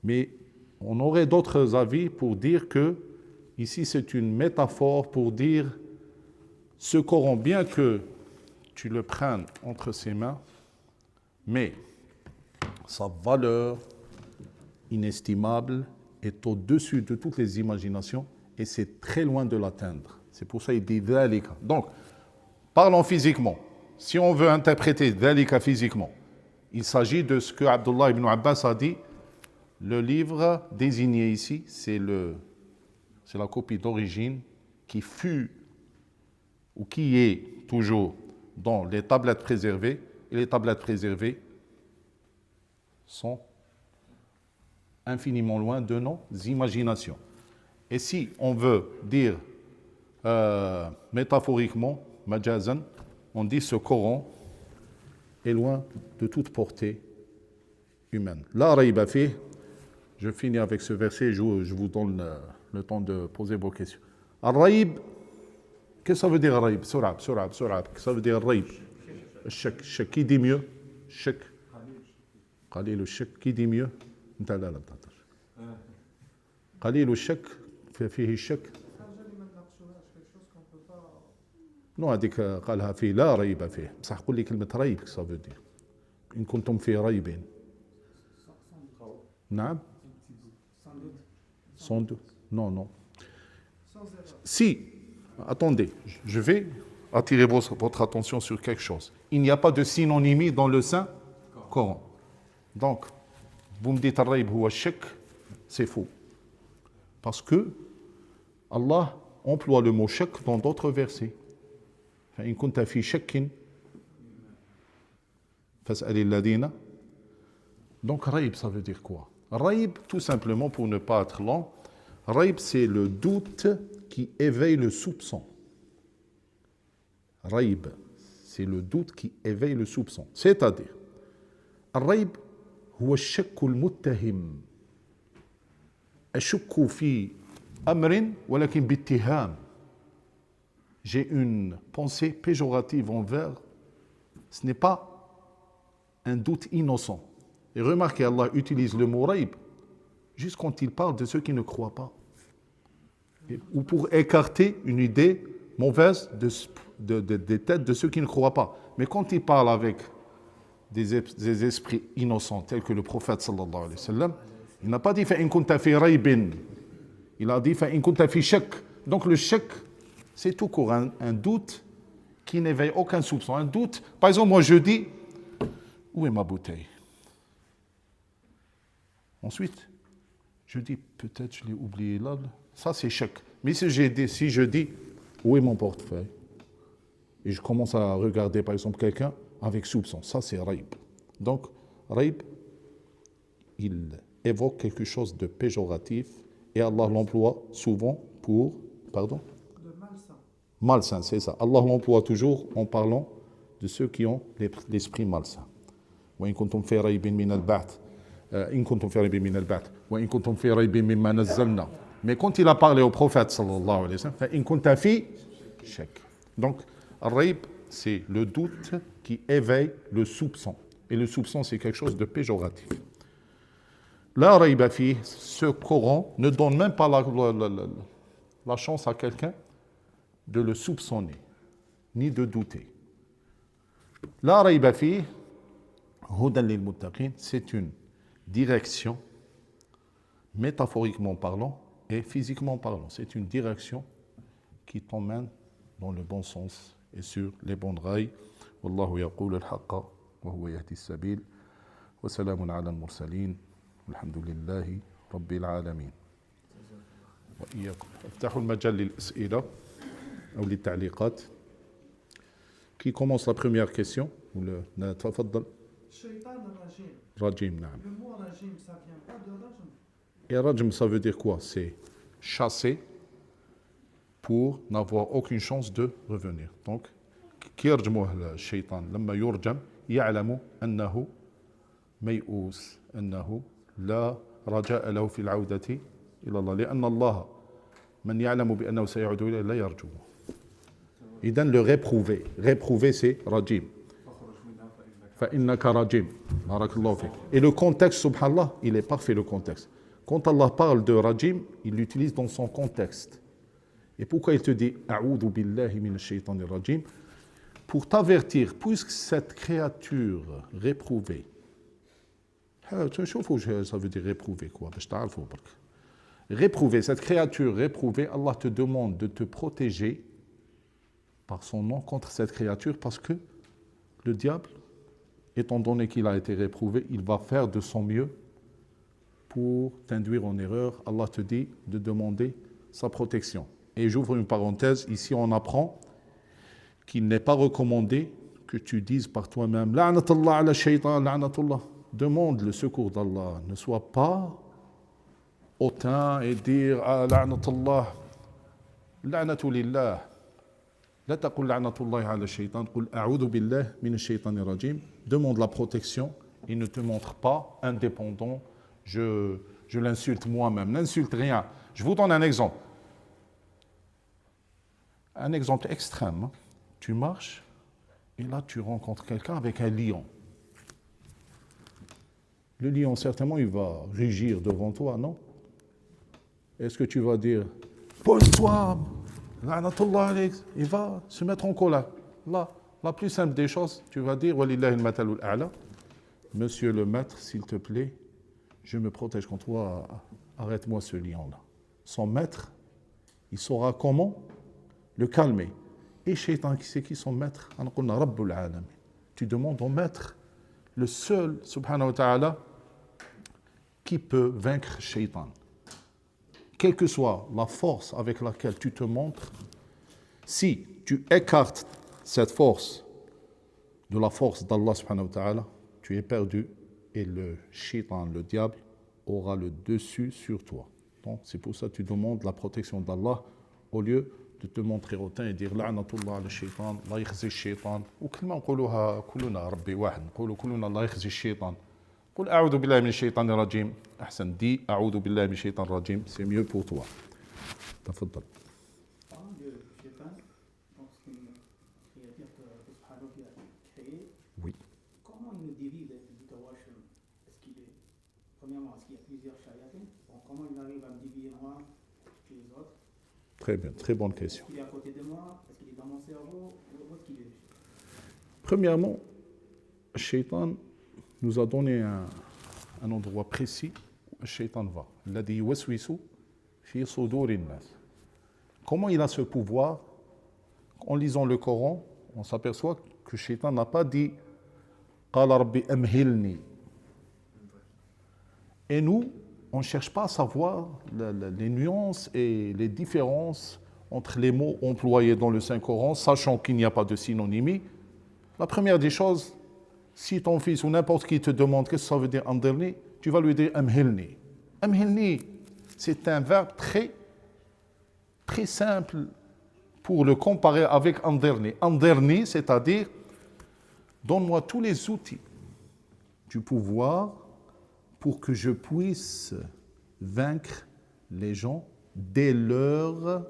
mais on aurait d'autres avis pour dire que ici c'est une métaphore pour dire ce Coran, bien que tu le prennes entre ses mains, mais sa valeur inestimable est au-dessus de toutes les imaginations et c'est très loin de l'atteindre. C'est pour ça qu'il dit dhalika. Donc, parlons physiquement. Si on veut interpréter dhalika physiquement, il s'agit de ce que Abdullah ibn Abbas a dit. Le livre désigné ici, c'est la copie d'origine qui fut ou qui est toujours dans les tablettes préservées. Et les tablettes préservées sont infiniment loin de nos imaginations. Et si on veut dire métaphoriquement, majazan, on dit ce Coran est loin de toute portée humaine. La rayba fi. Je finis avec ce verset et je vous donne le temps de poser vos questions. Al-Raïb, qu'est-ce que ça veut dire Al-Raïb? Surab. Qu'est-ce que ça veut dire Al-Raïb? Shak, qui dit mieux? Shak. Qalil al-Shak, qui dit mieux? Qalil al-Shak, fihi Shak. Non, هذيك قالها في لا ريب فيه. بصح قول لي كلمة ريب كيف ça veut dire? إن كنتم في ريب. نعم. Sans doute. Non. Si, attendez, je vais attirer votre attention sur quelque chose. Il n'y a pas de synonymie dans le Saint-Coran. Donc, vous me dites al-rayb huwa shak, c'est faux. Parce que Allah emploie le mot shak dans d'autres versets. فإن كنت في شك فاسأل الذين. Donc, rayb, ça veut dire quoi? Raïb, tout simplement, pour ne pas être lent, Raïb, c'est le doute qui éveille le soupçon. Raïb, c'est le doute qui éveille le soupçon. C'est-à-dire, Raïb, هو الشك المتهم. أشك في أمر ولكن باتهام. J'ai une pensée péjorative envers. Ce n'est pas un doute innocent. Et remarquez, Allah utilise le mot raïb juste quand il parle de ceux qui ne croient pas. Ou pour écarter une idée mauvaise des têtes de ceux qui ne croient pas. Mais quand il parle avec des esprits innocents, tels que le prophète sallallahu alayhi wa sallam, il n'a pas dit فَإِن كُنْتَ فِي رَيْبٍ. Il a dit فَإِن كُنْتَ فِي شَك. Donc le shak, c'est tout court, un doute qui n'éveille aucun soupçon. Un doute, par exemple, moi je dis, où est ma bouteille? Ensuite, je dis, peut-être je l'ai oublié là. Ça, c'est shak. Mais si je dis, où est mon portefeuille? Et je commence à regarder, par exemple, quelqu'un avec soupçon. Ça, c'est raïb. Donc, raïb, il évoque quelque chose de péjoratif et Allah l'emploie souvent pour, pardon? De malsain. Malsain, c'est ça. Allah l'emploie toujours en parlant de ceux qui ont l'esprit malsain. وإن كنتم في ريب من البعث إن كنتم في ريب من البعث وإن كنتم في ريب مما نزلنا. Mais quand il a parlé au prophète sallallahu alayhi wa sallam, فإن كنت في شك. Donc, raïb, c'est le doute qui éveille le soupçon. Et le soupçon, c'est quelque chose de péjoratif. La raïba fi, ce Coran ne donne même pas la chance à quelqu'un de le soupçonner, ni de douter. La raïba fi, hudan lil muttaqin, c'est une direction, métaphoriquement parlant et physiquement parlant. C'est une direction qui t'emmène dans le bon sens et sur les bonnes rails. Wallahu yaqul al-haqqa wa huwa yahdi as-sabil. Wa salamun ala al-mursalin. Alhamdulillahi rabbil alamin. وإياكم. افتحوا المجال للأسئلة أو للتعليقات. Qui commence la première question? تفضل. الشيطان الرجيم. رجيم, نعم. Le mot rajim, ça vient pas de rajm. Et rajm, ça veut dire quoi? C'est chasser pour n'avoir aucune chance de revenir. Donc, كي يرجموه الشيطان لما يرجم يعلم أنه ميؤوس، أنه لا رجاء له في العودة إلى الله، لأن الله من يعلم بأنه سيعود إليه لا يرجوه. إذن le réprouvé. Réprouvé, c'est rajim. فإنك rajim. Barakallahu fik. Et le contexte, subhanallah, il est parfait le contexte. Quand Allah parle de rajim, il l'utilise dans son contexte. Et pourquoi il te dit A'udhu billahi minash shaytanir rajim? Pour t'avertir, puisque cette créature réprouvée, ça veut dire réprouver quoi? Réprouver, cette créature réprouvée, Allah te demande de te protéger par son nom contre cette créature, parce que le diable, étant donné qu'il a été réprouvé, il va faire de son mieux pour t'induire en erreur. Allah te dit de demander sa protection. Et j'ouvre une parenthèse, ici on apprend qu'il n'est pas recommandé que tu dises par toi-même La'natullah ala shaytan, la'natullah. Demande le secours d'Allah. Ne sois pas hautain et dire La'natullah, la'natu lillah. لا تقل لعنة الله على الشيطان قل أعوذ بالله من الشيطان الرجيم. Demande la protection et ne te montre pas indépendant. Je l'insulte moi-même. N'insulte rien. Je vous donne un exemple. Un exemple extrême. Tu marches et là tu rencontres quelqu'un avec un lion. Le lion, certainement, il va rugir devant toi, non? Est-ce que tu vas dire pose-toi, il va se mettre en colère. Là, la plus simple des choses, tu vas dire Walillahi al-matalul a'la. Monsieur le maître, s'il te plaît, je me protège contre toi, arrête-moi ce lion-là. Son maître, il saura comment le calmer. Et Shaitan, qui c'est qui son maître? Tu demandes au maître, le seul, subhanahu wa ta'ala, qui peut vaincre Shaitan. Quelle que soit la force avec laquelle tu te montres, si tu écartes cette force de la force d'Allah subhanahu wa ta'ala, tu es perdu et le shaitan, le diable, aura le dessus sur toi. Donc c'est pour ça que tu demandes la protection d'Allah au lieu de te montrer hautain et dire la'natullah ala shaitan, la yakhzi shaitan. Ou كلمة نقولوها كلنا ربي واحد نقولوا كلنا الله يخزي الشيطان. قل أعوذ بالله من الشيطان الرجيم. أحسن دي أعوذ بالله من الشيطان الرجيم. C'est mieux pour toi. تفضل. Parlant de Shaitan, donc c'est une créature que Subhanahu a créée. Oui. Comment il nous divise le Tawashum? Est-ce qu'il est, premièrement, est-ce qu'il y a plusieurs shayatins? Donc, comment il arrive à me diviser moi et les autres? Très bien, très bonne question. Est-ce qu'il est à côté de moi? Est-ce qu'il est dans mon cerveau? Où est-ce qu'il est? Premièrement, le shaitan nous a donné un endroit précis où le shaitan va. الذي يوسوس في صدور الناس. Comment il a ce pouvoir? En lisant le Coran, on s'aperçoit que le shaitan n'a pas dit قال ربي أمهلني. Et nous, on ne cherche pas à savoir les nuances et les différences entre les mots employés dans le Saint-Coran, sachant qu'il n'y a pas de synonymie. La première des choses, si ton fils ou n'importe qui te demande qu'est-ce que ça veut dire andirni, tu vas lui dire amhilni. Amhilni, c'est un verbe très, très simple pour le comparer avec andirni. Andirni, c'est-à-dire donne-moi tous les outils du pouvoir pour que je puisse vaincre les gens dès leur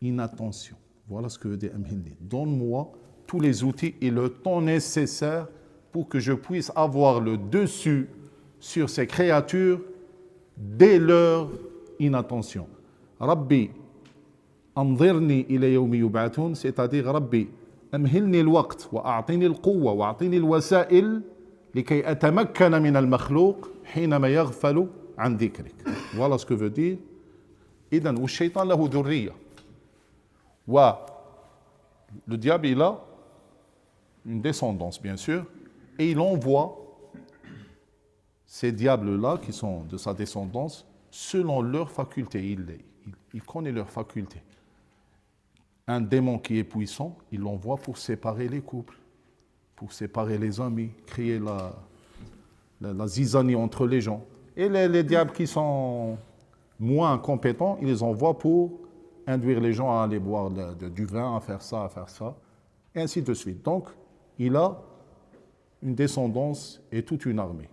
inattention. Voilà ce que veut dire amhilni. Donne-moi tous les outils et le temps nécessaire pour que je puisse avoir le dessus sur ces créatures dès leur inattention. Rabbi, anzirni ila yawmi yub'athun, c'est-à-dire Rabbi, amhilni al-waqt wa a'tini al-quwwa wa a'tini al-wasa'il likay atamakkana min al-makhlouq hinama yaghfalu an dhikrik. Voilà ce que veut dire. Idan wa shaytan lahu dhurriya. Wa le diable il a une descendance, bien sûr, et il envoie ces diables-là, qui sont de sa descendance, selon leurs facultés. Il connaît leurs facultés. Un démon qui est puissant, il l'envoie pour séparer les couples, pour séparer les amis, créer la zizanie entre les gens. Et les diables qui sont moins compétents, il les envoie pour induire les gens à aller boire du vin, à faire ça, à faire ça. Et ainsi de suite. Donc, il a une descendance et toute une armée.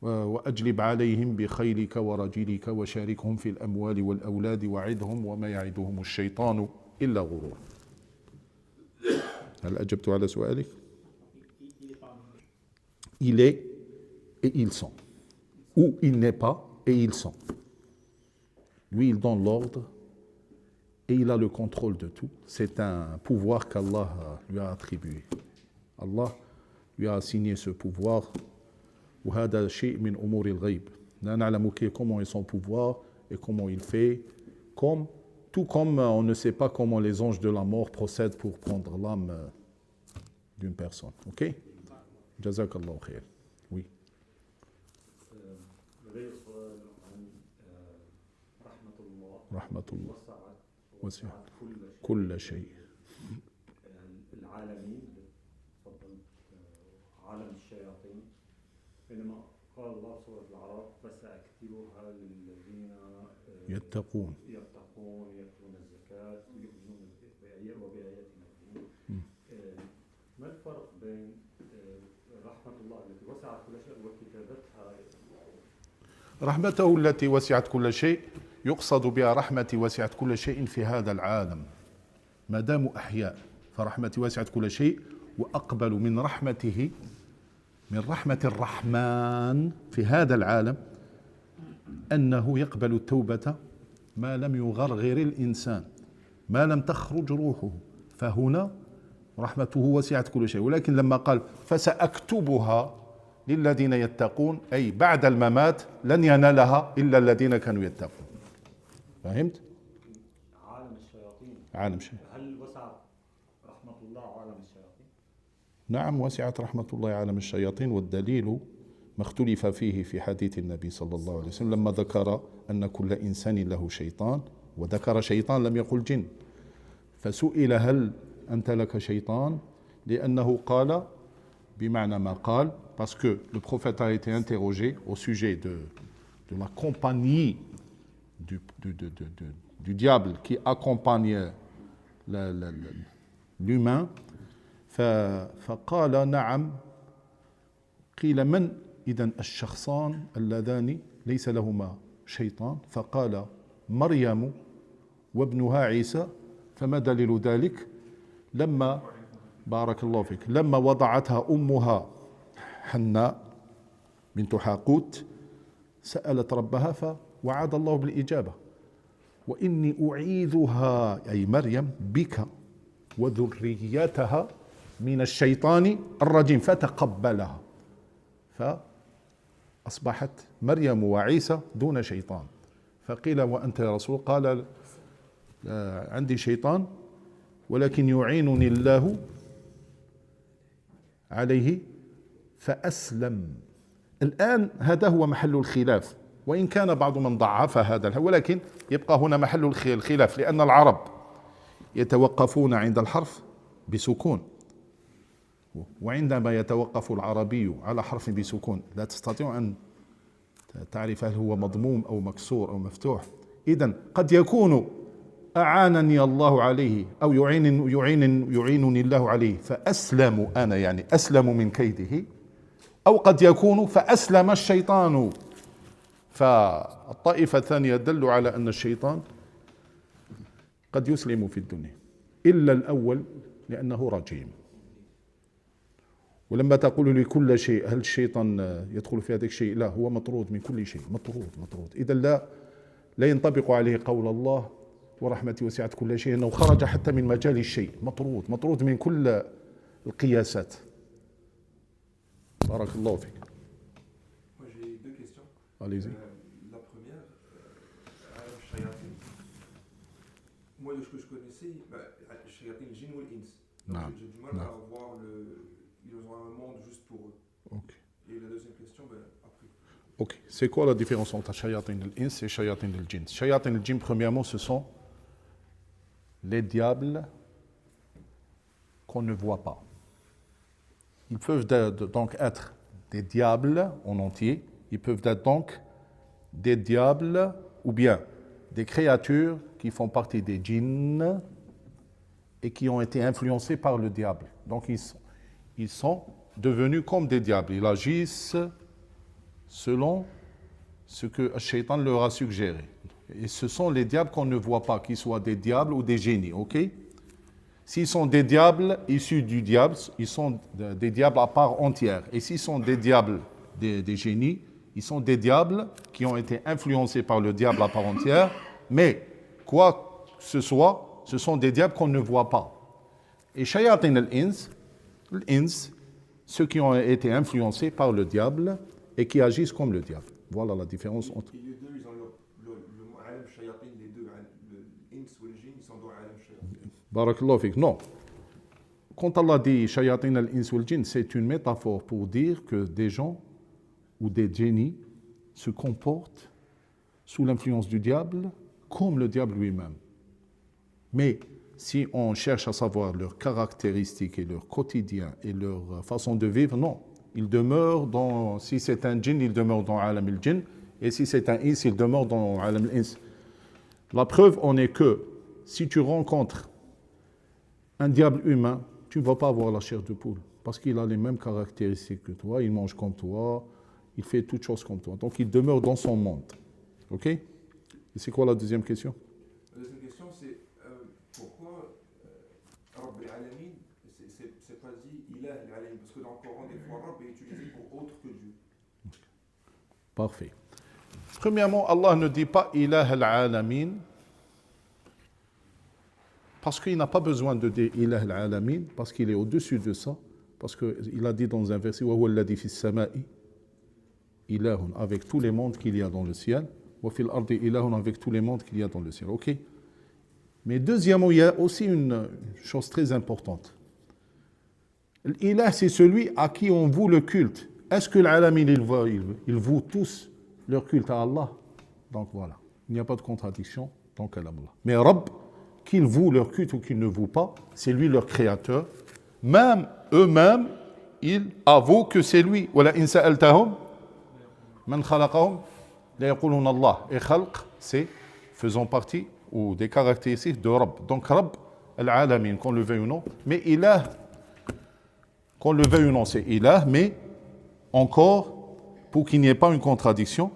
وأجلب عليهم بخيلك ورجلك وشاركهم في الأموال والأولاد وعدهم وما يعدهم الشيطان إلا غرور. هل أجبت على سؤالك؟ Il est et ils sont. Ou il n'est pas et ils sont. Lui, il donne l'ordre et il a le contrôle de tout. C'est un pouvoir qu'Allah lui a attribué. Allah lui a assigné ce pouvoir. وهذا شيء من أمور الغيب. لا نعلم comment est son pouvoir et comment il fait. Tout comme on ne sait pas comment les anges de la mort procèdent pour prendre l'âme d'une personne. Ok? Jazakallah khair. Oui. رحمة الله وسعت كل شيء. العالمين تفضل عالم الشياطين بينما قال الله سورة الأعراف فسأكتبها للذين يتقون يأتون الزكاة ويؤمنون وبآياتنا يؤمنون. ما الفرق بين رحمة الله التي وسعت كل شيء وكتابتها؟ رحمته التي وسعت كل شيء يقصد بها رحمتي وسعت كل شيء في هذا العالم ما داموا أحياء فرحمتي وسعت كل شيء وأقبل من رحمته من رحمة الرحمن في هذا العالم أنه يقبل التوبة ما لم يغرغر الإنسان ما لم تخرج روحه فهنا رحمته وسعت كل شيء ولكن لما قال فسأكتبها للذين يتقون أي بعد الممات لن ينالها إلا الذين كانوا يتقون. فهمت؟ عالم الشياطين هل وسعت رحمة الله عالم الشياطين؟ نعم وسعت رحمة الله عالم الشياطين والدليل ما اختلف فيه في حديث النبي صلى الله عليه وسلم لما ذكر أن كل إنسان له شيطان وذكر شيطان لم يقل جن فسئل هل أنت لك شيطان لأنه قال بمعنى ما قال parce que le prophète a été interrogé au sujet de la compagnie du diable qui accompagne l'humain فقال نعم قيل من إذن الشخصان اللذان ليس لهما شيطان فقال مريم وابنها عيسى فما دليل ذلك لما بارك الله فيك لما وضعتها أمها حناء بنت حاقوت سألت ربها فوعد الله بالإجابة وإني أعيذها أي مريم بك وذريتها من الشيطان الرجيم فتقبلها فأصبحت مريم وعيسى دون شيطان فقيل وأنت يا رسول قال عندي شيطان ولكن يعينني الله عليه فأسلم. الآن هذا هو محل الخلاف وإن كان بعض من ضعف هذا ولكن يبقى هنا محل الخلاف لأن العرب يتوقفون عند الحرف بسكون وعندما يتوقف العربي على حرف بسكون لا تستطيع أن تعرف هل هو مضموم أو مكسور أو مفتوح. إذن قد يكون أعانني الله عليه أو يعينني الله عليه فأسلم أنا يعني أسلم من كيده أو قد يكون فأسلم الشيطان. فالطائفة الثانية دلوا على أن الشيطان قد يسلم في الدنيا إلا الأول لأنه رجيم. ولما تقول لي كل شيء هل الشيطان يدخل في هذا الشيء؟ لا هو مطرود من كل شيء مطرود. إذا لا ينطبق عليه قول الله ورحمتي وسعت كل شيء أنه خرج حتى من مجال الشيء مطرود من كل القياسات. بارك الله فيك. Moi j'ai deux questions. Allez-y. La première, Shayatin. Moi de ce que je connaissais, Shayatin, Jinn ou l'Ins. J'ai du mal à voir ils ont un monde juste pour eux. Ok. Et la deuxième question, après. Ok. C'est quoi la différence entre Shayatin al-Ins et Shayatin al-Jinn? Shayatin al-Jinn, premièrement, ce sont les diables qu'on ne voit pas. Ils peuvent donc être des diables en entier, ils peuvent être donc des diables ou bien des créatures qui font partie des djinns et qui ont été influencés par le diable. Donc ils sont devenus comme des diables. Ils agissent selon ce que le shaitan leur a suggéré. Et ce sont les diables qu'on ne voit pas, qu'ils soient des diables ou des génies, ok? S'ils sont des diables issus du diable, ils sont des diables à part entière. Et s'ils sont des diables, des génies, ils sont des diables qui ont été influencés par le diable à part entière. Mais, quoi que ce soit, ce sont des diables qu'on ne voit pas. Et shayatin al-ins, ceux qui ont été influencés par le diable et qui agissent comme le diable. Voilà la différence entre... Et les deux, ils ont le alam shayatin, les deux, l'ins ou le jinn, ils sont dans alam shayatin. Barakallahu fik. Non. Quand Allah dit shayatin al-ins wal jinn, c'est une métaphore pour dire que des gens ou des génies se comportent sous l'influence du diable comme le diable lui-même. Mais si on cherche à savoir leurs caractéristiques et leur quotidien et leur façon de vivre, non. Ils demeurent dans, si c'est un djinn, il demeure dans alam al-jinn, et si c'est un ins, il demeure dans alam al-ins. La preuve en est que si tu rencontres un diable humain, tu ne vas pas avoir la chair de poule, parce qu'il a les mêmes caractéristiques que toi, il mange comme toi, il fait toutes choses comme toi. Donc il demeure dans son monde. Ok? Et c'est quoi la deuxième question? La deuxième question, c'est pourquoi Rabb al-Alamin, c'est pas dit Ilah al-Alamin, parce que dans le Coran, des fois, Rabb est utilisé pour autre que Dieu. Parfait. Premièrement, Allah ne dit pas Ilah al-Alamin, parce qu'il n'a pas besoin de dire Ilah al-Alamin, parce qu'il est au-dessus de ça, parce qu'il a dit dans un verset Wa huwa alladhi fi as-sama'i ilahun, avec tous les mondes qu'il y a dans le ciel, wa fil ardi ilahun, avec tous les mondes qu'il y a dans le ciel. Ok? Mais deuxièmement, il y a aussi une chose très importante. L'ilah, c'est celui à qui on voue le culte. Est-ce que l'alamin, ils vouent tous leur culte à Allah? Donc voilà, il n'y a pas de contradiction dans Kalam Allah. Mais Rabb, qu'ils vouent leur culte ou qu'ils ne vouent pas, c'est lui leur créateur. Même eux-mêmes, ils avouent que c'est lui. Wala in sa'altahum man khalaqahum la yaquluna Allah. Et khalq, c'est faisant partie ou des caractéristiques de Rabb. Donc Rabb, al-alamin, qu'on le veuille ou non, mais Ilah, qu'on le veuille ou non, c'est Ilah, mais encore, pour qu'il n'y ait pas une contradiction,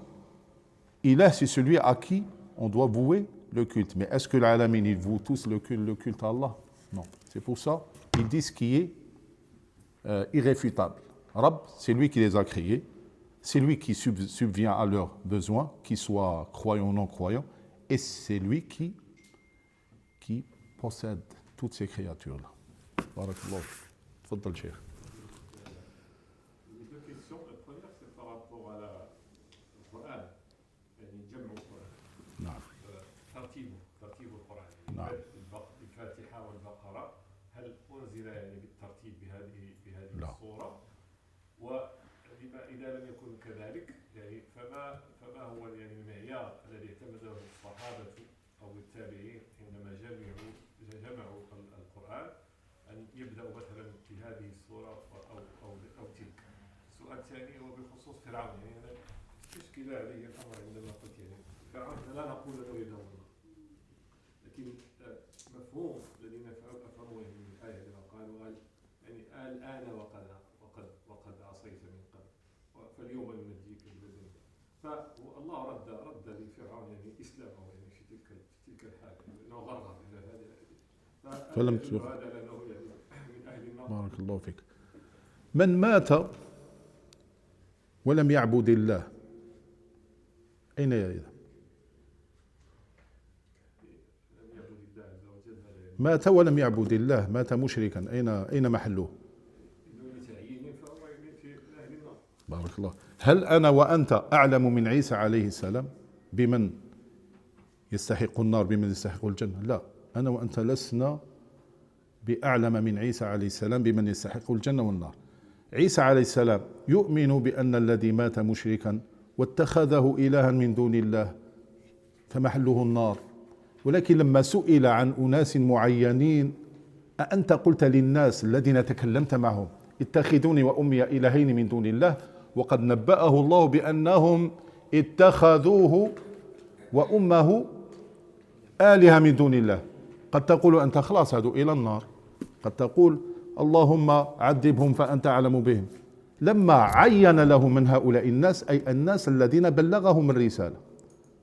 Ilah, c'est celui à qui on doit vouer le culte. Mais est-ce que l'alamin, ils vouent tous le culte à Allah? Non. C'est pour ça qu'ils disent ce qui est irréfutable. Rabb, c'est lui qui les a créés, c'est lui qui subvient à leurs besoins, qu'ils soient croyants ou non croyants, et c'est lui qui possède toutes ces créatures-là. Barakallahu. Tfaddal, Cheikh. Deux questions. La première, c'est par rapport à la Coran. يعني جمع القرآن. نعم. ترتيب القرآن. نعم. الفاتحة والبقرة هل أنزل يعني بالترتيب بهذه لا. الصورة؟ وبما إذا لم يكن كذلك يعني فما هو يعني المعيار الذي اعتمده الصحابة أو التابعين عندما جمعوا القرآن أن يبدأوا مثلا بهذه الصورة أو تلك. السؤال الثاني هو بخصوص فرعون. يعني أنا تشكل علي الأمر عندما قلت يعني فرعون لا نقول له إله الله، لكن مفهوم الذين أفهموا من الآية لما قالوا يعني الآن وقد عصيت من قبل فاليوم ننجيك ببدنك. فالله رد لفرعون يعني إسلامه يعني في تلك الحال أنه غرغر إلى هذا. فلم هذا لأنه يعني من أهل النار. بارك الله فيك. من مات ولم يعبد الله أين يذهب؟ مات ولم يعبد الله، مات مشركا، أين محله؟ بارك الله. هل أنا وأنت أعلم من عيسى عليه السلام بمن يستحق النار بمن يستحق الجنة؟ لا، أنا وأنت لسنا بأعلم من عيسى عليه السلام بمن يستحق الجنة والنار. عيسى عليه السلام يؤمن بأن الذي مات مشركا واتخذه إلها من دون الله فمحله النار، ولكن لما سئل عن أناس معينين أأنت قلت للناس الذين تكلمت معهم اتخذوني وأمي إلهين من دون الله، وقد نبأه الله بأنهم اتخذوه وأمه آلهة من دون الله. قد تقول أنت خلاص هادو إلى النار، قد تقول اللهم عذبهم فأنت أعلم بهم. لما عين له من هؤلاء الناس أي الناس الذين بلغهم الرسالة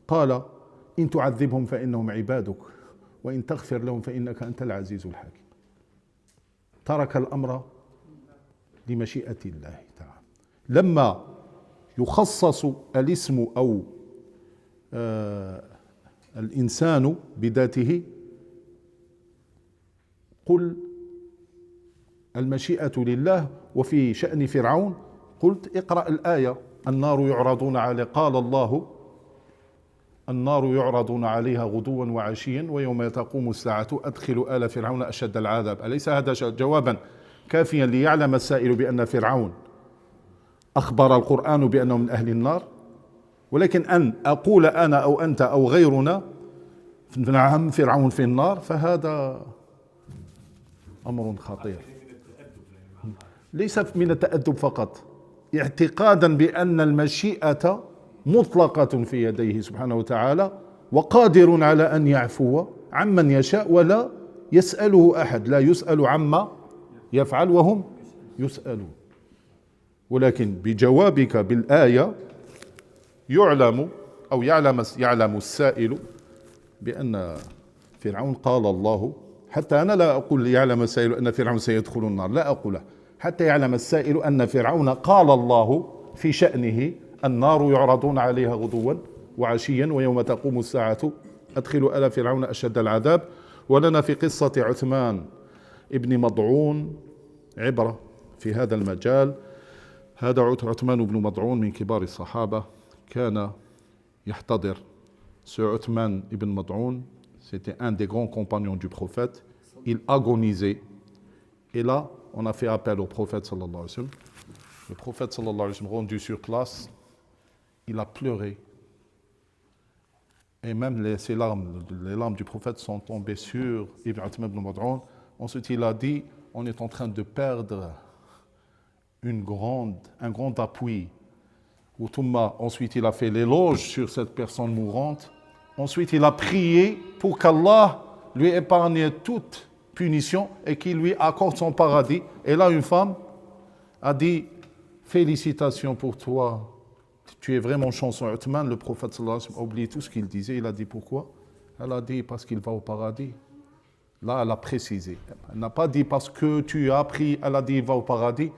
قال إن تعذبهم فإنهم عبادك وإن تغفر لهم فإنك أنت العزيز الحكيم. ترك الأمر لمشيئة الله تعالى. لما يخصص الاسم أو الإنسان بذاته قل المشيئة لله. وفي شأن فرعون قلت اقرأ الآية النار يعرضون عليه قال الله النار يعرضون عليها غدوا وعشيا ويوم تقوم الساعة أدخلوا آل فرعون أشد العذاب. أليس هذا جوابا كافيا ليعلم السائل بأن فرعون أخبر القرآن بأنه من أهل النار؟ ولكن أن أقول أنا أو أنت أو غيرنا نعم فرعون في النار فهذا أمر خطير. ليس من التأدب فقط، اعتقادا بأن المشيئة مطلقة في يديه سبحانه وتعالى وقادر على أن يعفو عمن يشاء ولا يسأله أحد، لا يسأل عما يفعل وهم يسألون. ولكن بجوابك بالآية يعلم أو يعلم السائل بأن فرعون قال الله، حتى أنا لا أقول يعلم السائل أن فرعون سيدخل النار، لا أقوله، حتى يعلم السائل أن فرعون قال الله في شأنه النار يعرضون عليها غدوا وعشيا ويوم تقوم الساعة أدخلوا آل فرعون أشد العذاب. ولنا في قصة عثمان ابن مضعون عبرة في هذا المجال. هذا عثمان بن مضعون من كبار الصحابة، كان يحتضر. Ce Uthman ibn Mad'oun, c'était un des grands compagnons du prophète. Il agonisait. Et là, on a fait appel au prophète sallallahu alayhi wa sallam. Le prophète sallallahu alayhi wa sallam, rendu sur place, il a pleuré. Et même les larmes du prophète sont tombées sur Ibn Uthman ibn Mad'oun. Ensuite, il a dit, on est en train de perdre un grand appui. Ensuite, il a fait l'éloge sur cette personne mourante. Ensuite, il a prié pour qu'Allah lui épargne toute punition et qu'il lui accorde son paradis. Et là, une femme a dit, félicitations pour toi, tu es vraiment chanceux. Uthman, le prophète sallallahu alayhi wa sallam, a oublié tout ce qu'il disait. Il a dit pourquoi? Elle a dit parce qu'il va au paradis. Là, elle a précisé. Elle n'a pas dit parce que tu as appris, elle a dit il va au paradis.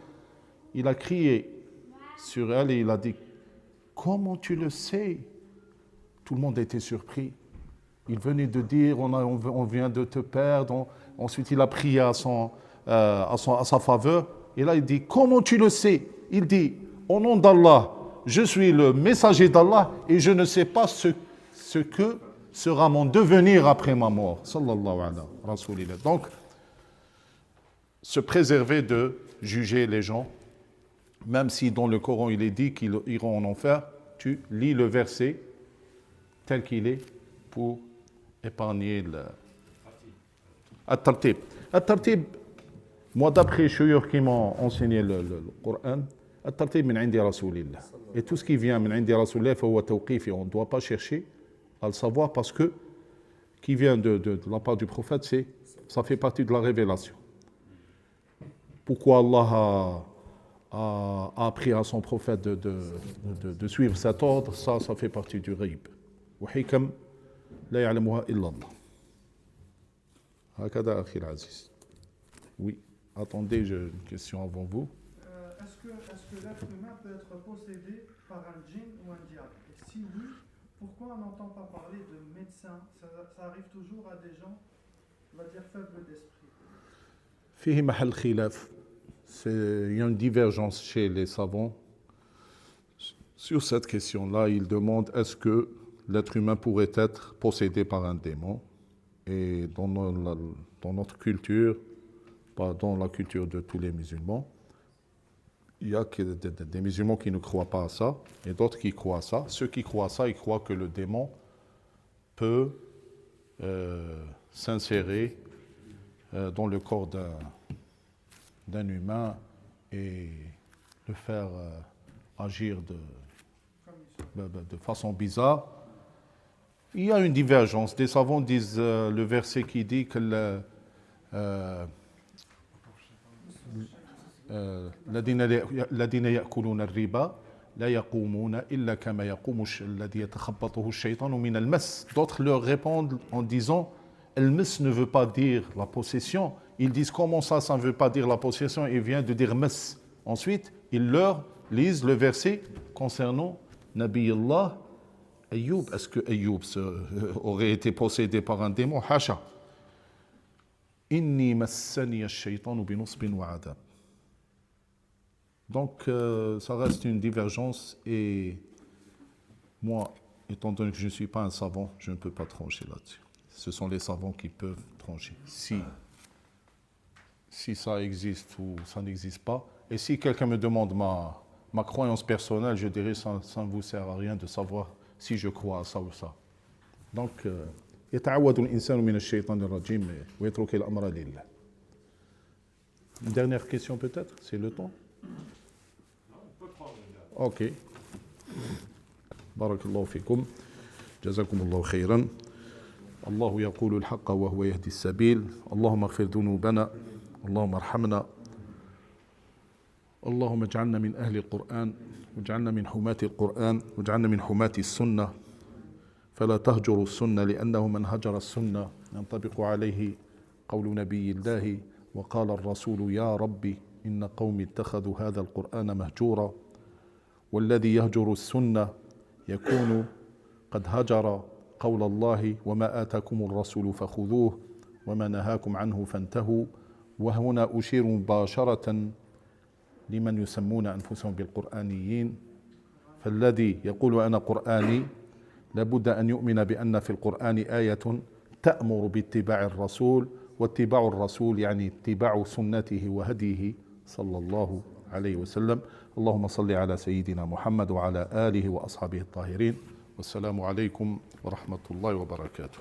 Il a crié sur elle et il a dit comment tu le sais? Tout le monde était surpris. Il venait de dire on vient de te perdre. Ensuite, il a prié à sa faveur. Et là, il dit comment tu le sais? Il dit au nom d'Allah, je suis le messager d'Allah et je ne sais pas ce que sera mon devenir après ma mort. Sallallahu alayhi wa sallam. Donc, se préserver de juger les gens, même si dans le Coran il est dit qu'ils iront en enfer, tu lis le verset tel qu'il est pour épargner le At-Tartib. At-Tartib, moi d'après les chouyours qui m'ont enseigné le Coran, At-Tartib min indi Rasulillah. Et tout ce qui vient min indi Rasulillah, fahuwa tawqifi, on ne doit pas chercher à le savoir parce que qui vient de la part du prophète, ça fait partie de la révélation. Pourquoi Allah a appris à son prophète de suivre cet ordre, ça fait partie du ghaib. وحكم لا يعلمها إلا الله. هكذا أخي العزيز. Oui, attendez, j'ai une question avant vous. Est-ce que l'être humain peut être possédé par un djinn ou un diable? Et si oui, pourquoi on n'entend pas parler de médecins? Ça arrive toujours à des gens, on va dire, faibles d'esprit. فيه محل خلاف. Il y a une divergence chez les savants sur cette question-là. Ils demandent est-ce que l'être humain pourrait être possédé par un démon? Et dans notre culture, pas dans la culture de tous les musulmans, il y a des musulmans qui ne croient pas à ça et d'autres qui croient à ça. Ceux qui croient à ça, ils croient que le démon peut s'insérer dans le corps d'un humain et le faire agir de façon bizarre. Il y a une divergence. Des savants disent le verset qui dit que الذين يأكلون الربا لا يقومون إلا كما يقوم الذي يتخبطه الشيطان من المس. D'autres leur répondent en disant le mas ne veut pas dire la possession. Ils disent comment ça ne veut pas dire la possession, il vient de dire mas. Ensuite, ils leur lisent le verset concernant Nabi Allah Ayoub. Est-ce que Ayoub aurait été possédé par un démon? Hasha. Inni massani ash-shaytanu bi nusbin wa adab. Donc, ça reste une divergence et moi, étant donné que je ne suis pas un savant, je ne peux pas trancher là-dessus. Ce sont les savants qui peuvent trancher. Si ça existe ou ça n'existe pas. Et si quelqu'un me demande ma croyance personnelle, je dirais ça ne vous sert à rien de savoir si je crois à ça ou ça. Donc, يتعوذ الإنسان من الشيطان الرجيم ويترك الأمر لله. Une dernière question peut-être, c'est le temps. Ok. بارك الله فيكم. جزاكم الله خيرا. الله يقول الحق وهو يهدي السبيل. اللهم اغفر ذنوبنا. اللهم ارحمنا. اللهم اجعلنا من أهل القرآن واجعلنا من حماة القرآن واجعلنا من حماة السنة فلا تهجروا السنة لأنه من هجر السنة ينطبق عليه قول نبي الله وقال الرسول يا ربي إن قومي اتخذوا هذا القرآن مهجورا والذي يهجر السنة يكون قد هجر قول الله وما آتاكم الرسول فخذوه وما نهاكم عنه فانتهوا. وهنا أشير مباشرة لمن يسمون أنفسهم بالقرآنيين، فالذي يقول أنا قرآني لابد أن يؤمن بأن في القرآن آية تأمر باتباع الرسول، واتباع الرسول يعني اتباع سنته وهديه صلى الله عليه وسلم. اللهم صل على سيدنا محمد وعلى آله وأصحابه الطاهرين، والسلام عليكم ورحمة الله وبركاته.